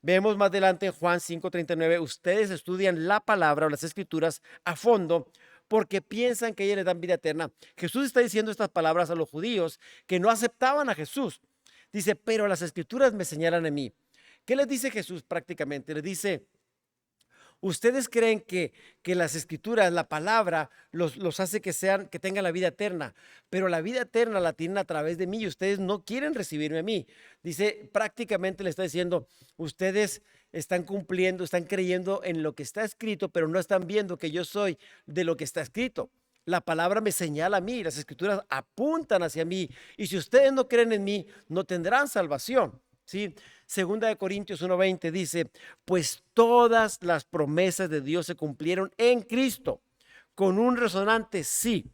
Vemos más adelante en Juan 5:39, ustedes estudian la palabra o las escrituras a fondo porque piensan que ellas les dan vida eterna. Jesús está diciendo estas palabras a los judíos que no aceptaban a Jesús. Dice, pero las escrituras me señalan a mí. ¿Qué les dice Jesús prácticamente? Les dice, ustedes creen que las escrituras, la palabra, los hace que tengan la vida eterna, pero la vida eterna la tienen a través de mí y ustedes no quieren recibirme a mí. Dice, prácticamente le está diciendo, ustedes están cumpliendo, están creyendo en lo que está escrito, pero no están viendo que yo soy de lo que está escrito. La palabra me señala a mí, las escrituras apuntan hacia mí, y si ustedes no creen en mí, no tendrán salvación. ¿Sí? Segunda de Corintios 1:20 dice, pues todas las promesas de Dios se cumplieron en Cristo, con un resonante sí,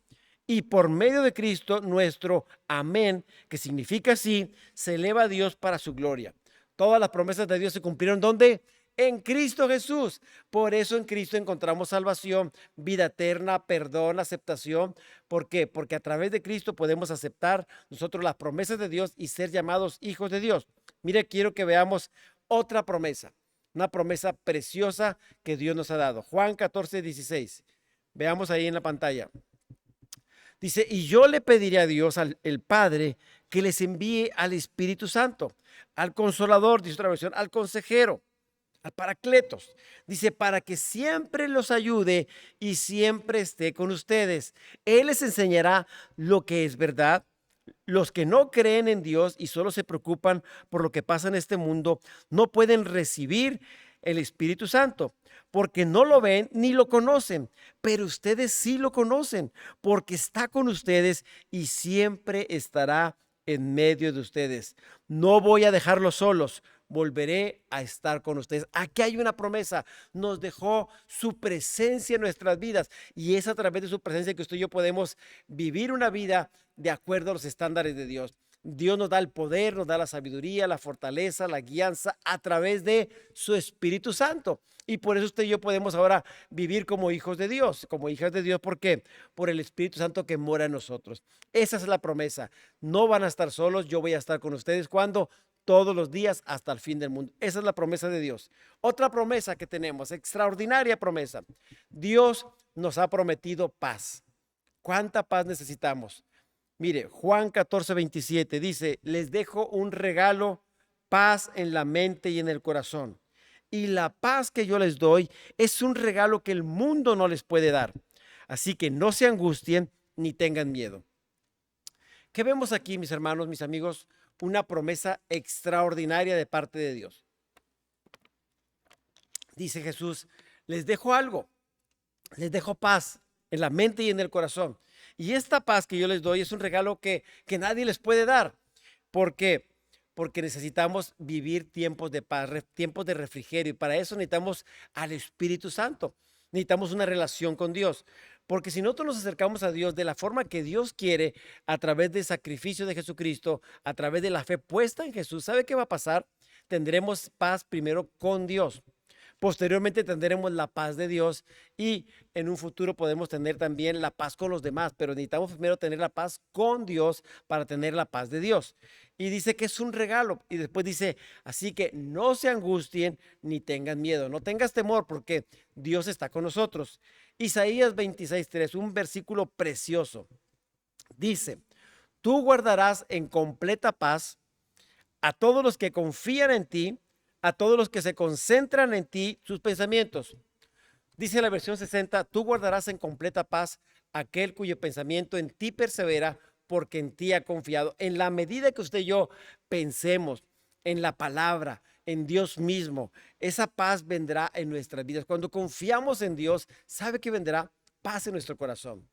y por medio de Cristo nuestro amén, que significa sí, se eleva a Dios para su gloria. Todas las promesas de Dios se cumplieron, ¿dónde? En Cristo Jesús. Por eso en Cristo encontramos salvación, vida eterna, perdón, aceptación. ¿Por qué? Porque a través de Cristo podemos aceptar nosotros las promesas de Dios y ser llamados hijos de Dios. Mire, quiero que veamos otra promesa, una promesa preciosa que Dios nos ha dado. Juan 14:16. Veamos ahí en la pantalla. Dice, y yo le pediré a Dios, el Padre, que les envíe al Espíritu Santo, al Consolador, dice otra versión, al Consejero, al Paracletos. Dice, para que siempre los ayude y siempre esté con ustedes. Él les enseñará lo que es verdad. Los que no creen en Dios y solo se preocupan por lo que pasa en este mundo, no pueden recibir el Espíritu Santo, porque no lo ven ni lo conocen, pero ustedes sí lo conocen, porque está con ustedes y siempre estará en medio de ustedes. No voy a dejarlos solos, volveré a estar con ustedes. Aquí hay una promesa, nos dejó su presencia en nuestras vidas y es a través de su presencia que usted y yo podemos vivir una vida de acuerdo a los estándares de Dios. Dios nos da el poder, nos da la sabiduría, la fortaleza, la guianza a través de su Espíritu Santo. Y por eso usted y yo podemos ahora vivir como hijos de Dios, como hijas de Dios. ¿Por qué? Por el Espíritu Santo que mora en nosotros. Esa es la promesa. No van a estar solos, yo voy a estar con ustedes. ¿Cuándo? Todos los días hasta el fin del mundo. Esa es la promesa de Dios. Otra promesa que tenemos, extraordinaria promesa. Dios nos ha prometido paz. ¿Cuánta paz necesitamos? Mire, Juan 14:27 dice, les dejo un regalo, paz en la mente y en el corazón. Y la paz que yo les doy es un regalo que el mundo no les puede dar. Así que no se angustien ni tengan miedo. ¿Qué vemos aquí, mis hermanos, mis amigos? Una promesa extraordinaria de parte de Dios. Dice Jesús, les dejo algo, les dejo paz en la mente y en el corazón. Y esta paz que yo les doy es un regalo que nadie les puede dar. ¿Por qué? Porque necesitamos vivir tiempos de paz, tiempos de refrigerio. Y para eso necesitamos al Espíritu Santo. Necesitamos una relación con Dios. Porque si nosotros nos acercamos a Dios de la forma que Dios quiere, a través del sacrificio de Jesucristo, a través de la fe puesta en Jesús, ¿sabe qué va a pasar? Tendremos paz primero con Dios. Posteriormente tendremos la paz de Dios y en un futuro podemos tener también la paz con los demás, pero necesitamos primero tener la paz con Dios para tener la paz de Dios. Y dice que es un regalo y después dice, así que no se angustien ni tengan miedo, no tengas temor porque Dios está con nosotros. Isaías 26:3, un versículo precioso. Dice, tú guardarás en completa paz a todos los que confían en ti, a todos los que se concentran en ti, sus pensamientos. Dice la versión 60, tú guardarás en completa paz aquel cuyo pensamiento en ti persevera, porque en ti ha confiado. En la medida que usted y yo pensemos en la palabra, en Dios mismo, esa paz vendrá en nuestras vidas. Cuando confiamos en Dios, ¿sabe que vendrá? Paz en nuestro corazón.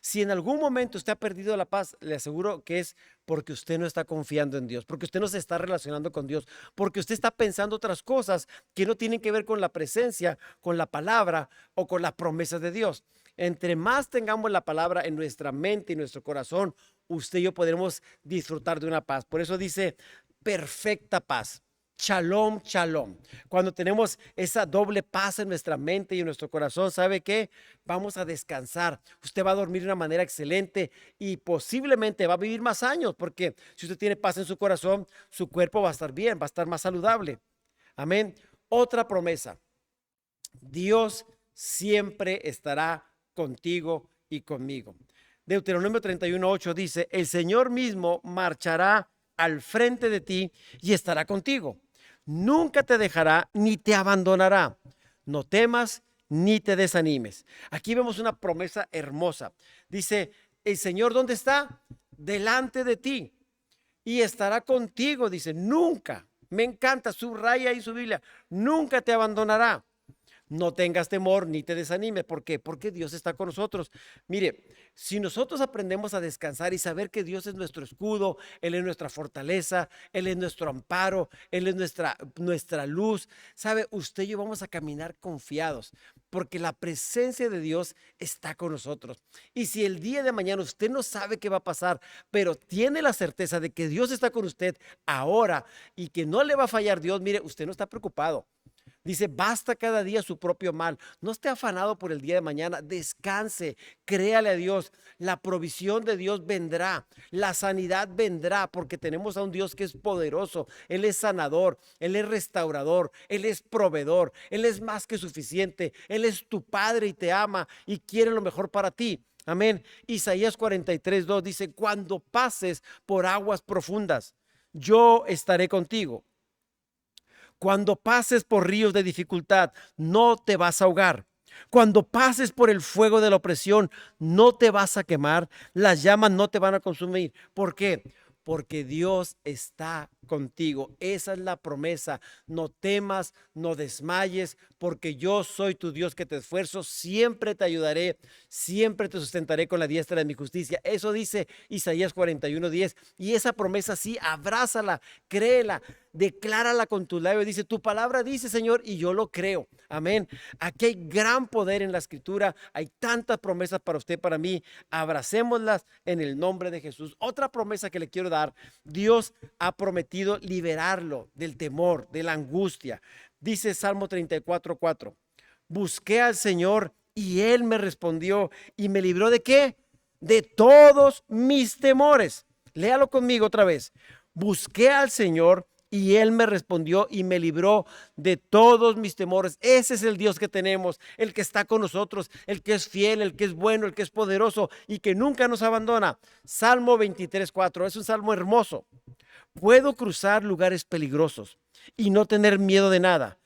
Si en algún momento usted ha perdido la paz, le aseguro que es porque usted no está confiando en Dios, porque usted no se está relacionando con Dios, porque usted está pensando otras cosas que no tienen que ver con la presencia, con la palabra o con las promesas de Dios. Entre más tengamos la palabra en nuestra mente y nuestro corazón, usted y yo podremos disfrutar de una paz. Por eso dice perfecta paz. Shalom, shalom. Cuando tenemos esa doble paz en nuestra mente y en nuestro corazón, ¿sabe qué? Vamos a descansar. Usted va a dormir de una manera excelente y posiblemente va a vivir más años, porque si usted tiene paz en su corazón, su cuerpo va a estar bien, va a estar más saludable. Amén. Otra promesa. Dios siempre estará contigo y conmigo. Deuteronomio 31:8 dice, el Señor mismo marchará al frente de ti y estará contigo. Nunca te dejará ni te abandonará. No temas ni te desanimes. Aquí vemos una promesa hermosa. Dice, el Señor, ¿dónde está? Delante de ti y estará contigo. Dice, nunca. Me encanta, subraya ahí su Biblia. Nunca te abandonará. No tengas temor ni te desanimes. ¿Por qué? Porque Dios está con nosotros. Mire, si nosotros aprendemos a descansar y saber que Dios es nuestro escudo, Él es nuestra fortaleza, Él es nuestro amparo, Él es nuestra luz, ¿sabe? Usted y yo vamos a caminar confiados porque la presencia de Dios está con nosotros. Y si el día de mañana usted no sabe qué va a pasar, pero tiene la certeza de que Dios está con usted ahora y que no le va a fallar Dios, mire, usted no está preocupado. Dice, basta cada día su propio mal. No esté afanado por el día de mañana. Descanse, créale a Dios. La provisión de Dios vendrá. La sanidad vendrá porque tenemos a un Dios que es poderoso. Él es sanador, Él es restaurador, Él es proveedor. Él es más que suficiente. Él es tu Padre y te ama y quiere lo mejor para ti. Amén. Isaías 43:2 dice, cuando pases por aguas profundas, yo estaré contigo. Cuando pases por ríos de dificultad, no te vas a ahogar. Cuando pases por el fuego de la opresión, no te vas a quemar. Las llamas no te van a consumir. ¿Por qué? Porque Dios está contigo. Esa es la promesa. No temas, no desmayes, porque yo soy tu Dios que te esfuerzo. Siempre te ayudaré, siempre te sustentaré con la diestra de mi justicia. Eso dice Isaías 41:10. Y esa promesa sí, abrázala, créela, declárala con tus labios. Dice, tu palabra dice, Señor, y yo lo creo. Amén. Aquí hay gran poder en la escritura. Hay tantas promesas para usted, para mí. Abracémoslas en el nombre de Jesús. Otra promesa que le quiero dar. Dios ha prometido liberarlo del temor, de la angustia. Dice Salmo 34:4. Busqué al Señor y Él me respondió y me libró ¿de qué? De todos mis temores. Léalo conmigo otra vez. Busqué al Señor y Él me respondió y me libró de todos mis temores. Ese es el Dios que tenemos, el que está con nosotros, el que es fiel, el que es bueno, el que es poderoso y que nunca nos abandona. Salmo 23:4 es un salmo hermoso. Puedo cruzar lugares peligrosos y no tener miedo de nada,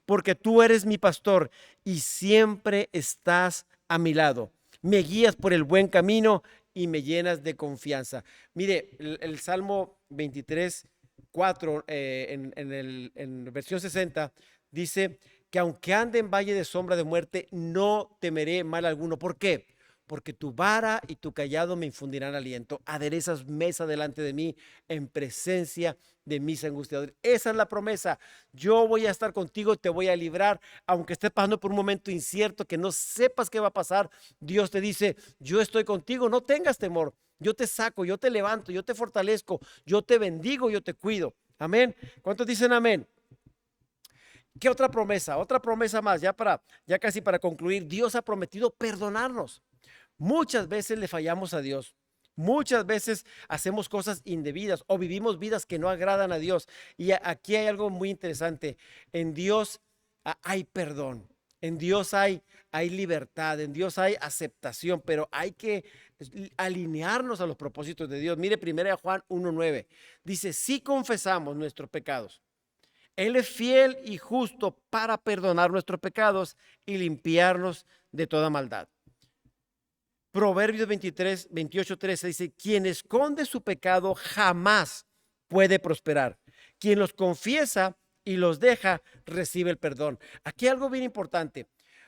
porque tú eres mi pastor y siempre estás a mi lado. Me guías por el buen camino y me llenas de confianza. Mire, el Salmo 23:4 en versión 60 dice que aunque ande en valle de sombra de muerte, no temeré mal alguno. ¿Por qué? Porque tu vara y tu cayado me infundirán aliento. Aderezas mesa delante de mí en presencia de mis angustiadores. Esa es la promesa. Yo voy a estar contigo, te voy a librar. Aunque estés pasando por un momento incierto, que no sepas qué va a pasar, Dios te dice, yo estoy contigo, no tengas temor. Yo te saco, yo te levanto, yo te fortalezco, yo te bendigo, yo te cuido. Amén. ¿Cuántos dicen amén? ¿Qué otra promesa? Otra promesa más, ya casi para concluir. Dios ha prometido perdonarnos. Muchas veces le fallamos a Dios. Muchas veces hacemos cosas indebidas o vivimos vidas que no agradan a Dios. Y aquí hay algo muy interesante. En Dios hay perdón. En Dios hay libertad. En Dios hay aceptación. Pero hay que alinearnos a los propósitos de Dios. Mire 1 Juan 1:9. Dice, si confesamos nuestros pecados, Él es fiel y justo para perdonar nuestros pecados y limpiarnos de toda maldad. Proverbios 28:13 dice, quien esconde su pecado jamás puede prosperar. Quien los confiesa y los deja, recibe el perdón. Aquí hay algo bien importante.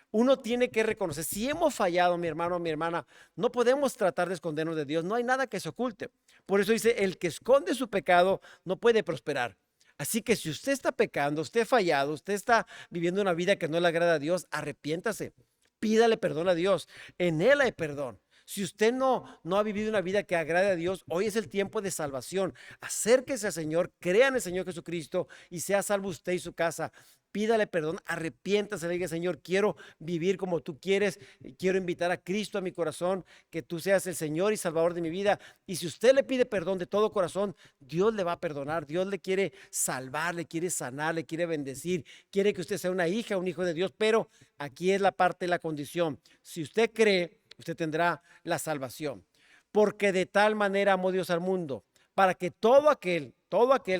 Uno tiene que reconocer, si hemos fallado, mi hermano o mi hermana, no podemos tratar de escondernos de Dios. No hay nada que se oculte. Por eso dice, el que esconde su pecado no puede prosperar. Así que si usted está pecando, usted ha fallado, usted está viviendo una vida que no le agrada a Dios, arrepiéntase. Pídale perdón a Dios. En Él hay perdón. Si usted no ha vivido una vida que agrade a Dios, hoy es el tiempo de salvación. Acérquese al Señor, crea en el Señor Jesucristo y sea salvo usted y su casa. Pídale perdón, arrepiéntase, le diga: Señor, quiero vivir como tú quieres, quiero invitar a Cristo a mi corazón, que tú seas el Señor y Salvador de mi vida. Y si usted le pide perdón de todo corazón, Dios le va a perdonar. Dios le quiere salvar, le quiere sanar, le quiere bendecir, quiere que usted sea una hija, un hijo de Dios. Pero aquí es la parte, la condición: si usted cree, usted tendrá la salvación. Porque de tal manera amó Dios al mundo, para que todo aquel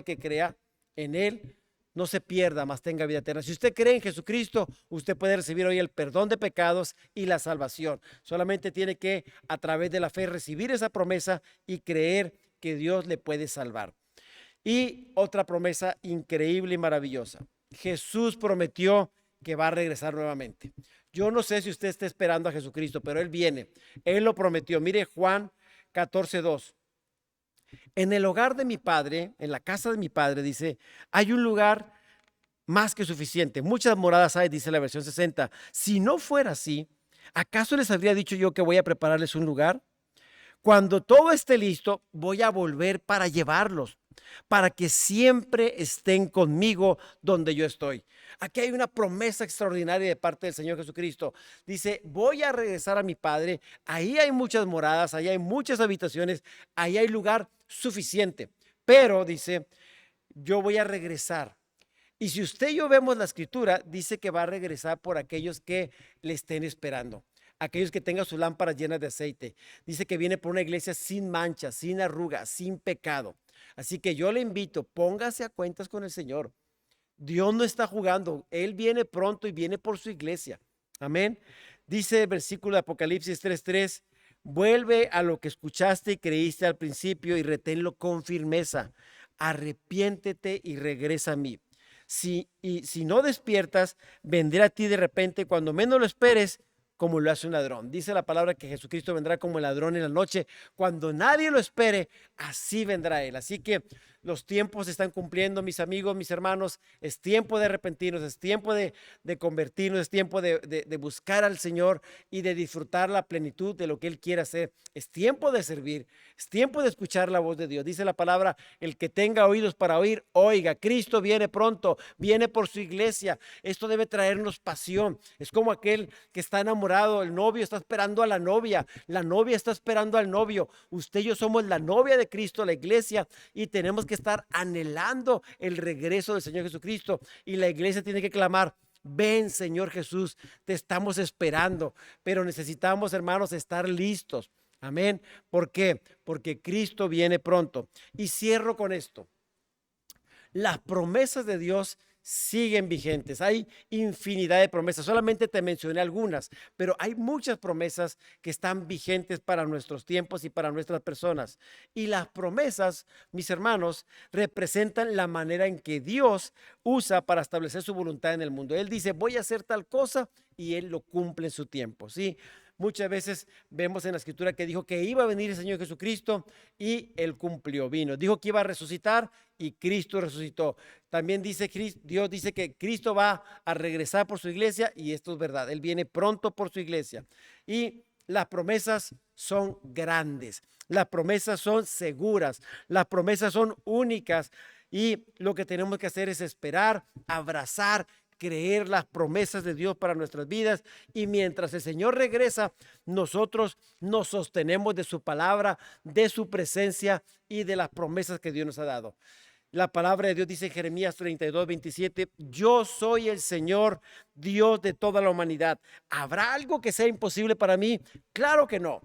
que crea en Él no se pierda, mas tenga vida eterna. Si usted cree en Jesucristo, usted puede recibir hoy el perdón de pecados y la salvación. Solamente tiene que, a través de la fe, recibir esa promesa y creer que Dios le puede salvar. Y otra promesa increíble y maravillosa: Jesús prometió que va a regresar nuevamente. Yo no sé si usted está esperando a Jesucristo, pero Él viene. Él lo prometió. Mire Juan 14:2. En el hogar de mi Padre, en la casa de mi Padre, dice, hay un lugar más que suficiente. Muchas moradas hay, dice la versión 60. Si no fuera así, ¿acaso les habría dicho yo que voy a prepararles un lugar? Cuando todo esté listo, voy a volver para llevarlos, para que siempre estén conmigo donde yo estoy. Aquí hay una promesa extraordinaria de parte del Señor Jesucristo. Dice: voy a regresar a mi Padre. Ahí hay muchas moradas, ahí hay muchas habitaciones, ahí hay lugar suficiente. Pero, dice, yo voy a regresar. Y si usted y yo vemos la escritura, dice que va a regresar por aquellos que le estén esperando. Aquellos que tengan sus lámparas llenas de aceite. Dice que viene por una iglesia sin mancha, sin arruga, sin pecado. Así que yo le invito, póngase a cuentas con el Señor. Dios no está jugando. Él viene pronto y viene por su iglesia. Amén. Dice el versículo de Apocalipsis 3:3: vuelve a lo que escuchaste y creíste al principio y reténlo con firmeza. Arrepiéntete y regresa a mí. Si no despiertas, vendré a ti de repente, cuando menos lo esperes, como lo hace un ladrón. Dice la palabra que Jesucristo vendrá como el ladrón en la noche. Cuando nadie lo espere, así vendrá Él. Así que los tiempos se están cumpliendo, mis amigos, mis hermanos. Es tiempo de arrepentirnos, es tiempo de convertirnos, es tiempo de buscar al Señor y de disfrutar la plenitud de lo que Él quiere hacer. Es tiempo de servir, es tiempo de escuchar la voz de Dios. Dice la palabra: el que tenga oídos para oír, oiga. Cristo viene pronto, viene por su iglesia. Esto debe traernos pasión. Es como aquel que está enamorado, el novio está esperando a la novia está esperando al novio. Usted y yo somos la novia de Cristo, la iglesia, y tenemos que estar anhelando el regreso del Señor Jesucristo. Y la iglesia tiene que clamar: ven, Señor Jesús, te estamos esperando. Pero necesitamos, hermanos, estar listos. Amén. ¿Por qué? Porque Cristo viene pronto. Y cierro con esto: las promesas de Dios siguen vigentes. Hay infinidad de promesas. Solamente te mencioné algunas, pero hay muchas promesas que están vigentes para nuestros tiempos y para nuestras personas. Y las promesas, mis hermanos, representan la manera en que Dios usa para establecer su voluntad en el mundo. Él dice: voy a hacer tal cosa, y Él lo cumple en su tiempo. ¿Sí? Muchas veces vemos en la escritura que dijo que iba a venir el Señor Jesucristo y Él cumplió, vino. Dijo que iba a resucitar y Cristo resucitó. También dice Dios dice que Cristo va a regresar por su iglesia, y esto es verdad. Él viene pronto por su iglesia. Y las promesas son grandes, las promesas son seguras, las promesas son únicas, y lo que tenemos que hacer es esperar, abrazar, creer las promesas de Dios para nuestras vidas. Y mientras el Señor regresa, nosotros nos sostenemos de su palabra, de su presencia y de las promesas que Dios nos ha dado. La palabra de Dios dice en Jeremías 32:27: yo soy el Señor, Dios de toda la humanidad. ¿Habrá algo que sea imposible para mí? Claro que no.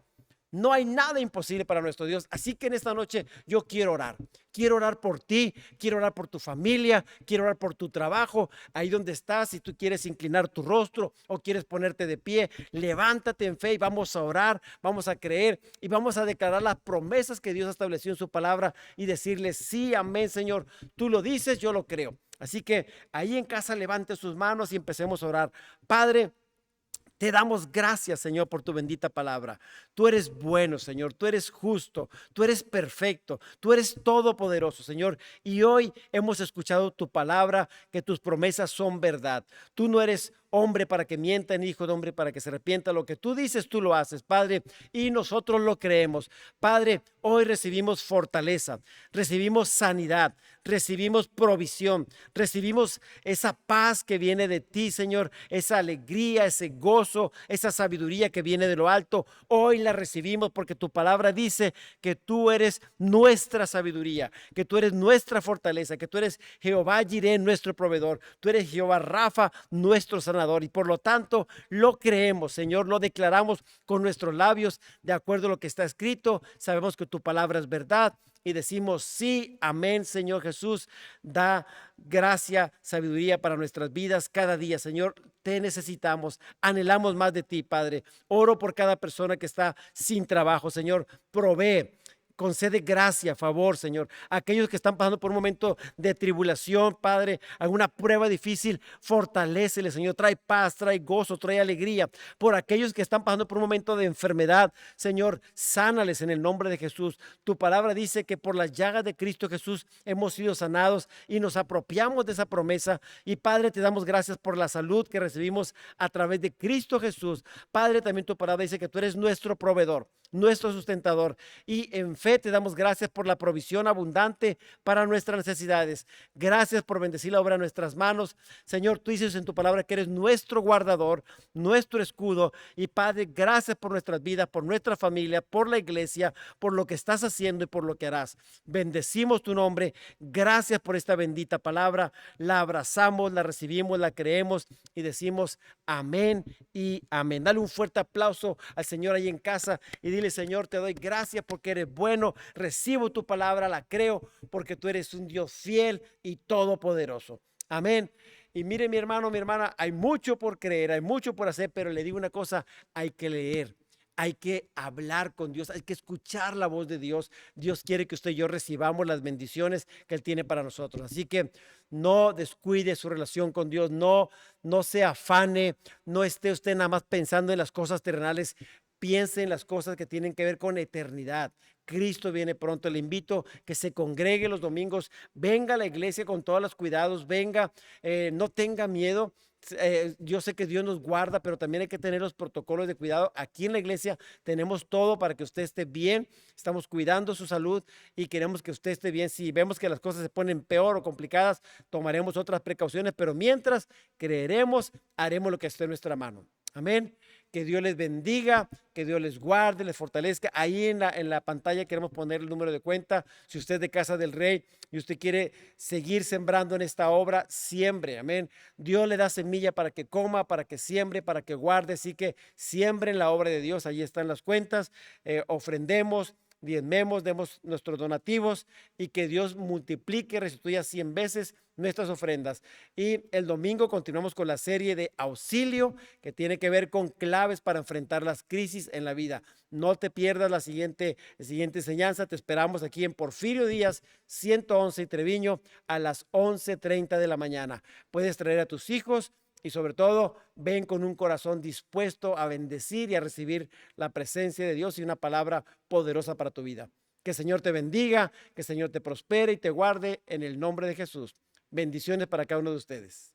No hay nada imposible para nuestro Dios. Así que en esta noche yo quiero orar. Quiero orar por ti, quiero orar por tu familia, quiero orar por tu trabajo. Ahí donde estás, si tú quieres inclinar tu rostro o quieres ponerte de pie, levántate en fe y vamos a orar, vamos a creer y vamos a declarar las promesas que Dios ha establecido en su palabra y decirle: sí, amén, Señor. Tú lo dices, yo lo creo. Así que ahí en casa levante sus manos y empecemos a orar. Padre, te damos gracias, Señor, por tu bendita palabra. Tú eres bueno, Señor. Tú eres justo. Tú eres perfecto. Tú eres todopoderoso, Señor. Y hoy hemos escuchado tu palabra, que tus promesas son verdad. Tú no eres hombre para que mienta, ni hijo de hombre para que se arrepienta. Lo que tú dices, tú lo haces, Padre, y nosotros lo creemos. Padre, hoy recibimos fortaleza, recibimos sanidad, recibimos provisión, recibimos esa paz que viene de ti, Señor, esa alegría, ese gozo, esa sabiduría que viene de lo alto. Hoy la recibimos porque tu palabra dice que tú eres nuestra sabiduría, que tú eres nuestra fortaleza, que tú eres Jehová Jireh, nuestro proveedor, tú eres Jehová Rafa, nuestro sanador, y por lo tanto lo creemos, Señor, lo declaramos con nuestros labios de acuerdo a lo que está escrito. Sabemos que tu palabra es verdad y decimos sí, amén, Señor Jesús. Da gracia, sabiduría para nuestras vidas cada día, Señor. Te necesitamos, anhelamos más de ti, Padre. Oro por cada persona que está sin trabajo, Señor. Provee. Concede gracia, favor, Señor. Aquellos que están pasando por un momento de tribulación, Padre, alguna prueba difícil, fortaléceles, Señor. Trae paz, trae gozo, trae alegría. Por aquellos que están pasando por un momento de enfermedad, Señor, sánales en el nombre de Jesús. Tu palabra dice que por las llagas de Cristo Jesús hemos sido sanados y nos apropiamos de esa promesa. Y Padre, te damos gracias por la salud que recibimos a través de Cristo Jesús. Padre, también tu palabra dice que tú eres nuestro proveedor, nuestro sustentador, y en fe te damos gracias por la provisión abundante para nuestras necesidades. Gracias por bendecir la obra de nuestras manos. Señor, tú dices en tu palabra que eres nuestro guardador, nuestro escudo, y Padre, gracias por nuestras vidas, por nuestra familia, por la iglesia, por lo que estás haciendo y por lo que harás. Bendecimos tu nombre. Gracias por esta bendita palabra. La abrazamos, la recibimos, la creemos y decimos amén y amén. Dale un fuerte aplauso al Señor ahí en casa y dile: Señor, te doy gracias porque eres bueno. Recibo tu palabra, la creo, porque tú eres un Dios fiel y todopoderoso. Amén. Y mire, mi hermano, mi hermana, hay mucho por creer, hay mucho por hacer, pero le digo una cosa: hay que leer. Hay que hablar con Dios, hay que escuchar la voz de Dios. Dios quiere que usted y yo recibamos las bendiciones que Él tiene para nosotros. Así que no descuide su relación con Dios, no se afane, no esté usted nada más pensando en las cosas terrenales. Piense en las cosas que tienen que ver con eternidad. Cristo viene pronto. Le invito que se congregue los domingos, venga a la iglesia con todos los cuidados, venga, no tenga miedo. Yo sé que Dios nos guarda, pero también hay que tener los protocolos de cuidado. Aquí en la iglesia tenemos todo para que usted esté bien. Estamos cuidando su salud y queremos que usted esté bien. Si vemos que las cosas se ponen peor o complicadas, tomaremos otras precauciones, pero mientras creeremos, haremos lo que esté en nuestra mano. Amén. Que Dios les bendiga, que Dios les guarde, les fortalezca. Ahí en la pantalla queremos poner el número de cuenta. Si usted es de Casa del Rey y usted quiere seguir sembrando en esta obra, siembre. Amén. Dios le da semilla para que coma, para que siembre, para que guarde. Así que siembre en la obra de Dios. Allí están las cuentas. Ofrendemos, diezmemos, demos nuestros donativos y que Dios multiplique, restituya 100 veces nuestras ofrendas. Y el domingo continuamos con la serie de auxilio que tiene que ver con claves para enfrentar las crisis en la vida. No te pierdas la siguiente enseñanza. Te esperamos aquí en Porfirio Díaz 111 y Treviño a las 11:30 de la mañana. Puedes traer a tus hijos. Y sobre todo, ven con un corazón dispuesto a bendecir y a recibir la presencia de Dios y una palabra poderosa para tu vida. Que el Señor te bendiga, que el Señor te prospere y te guarde en el nombre de Jesús. Bendiciones para cada uno de ustedes.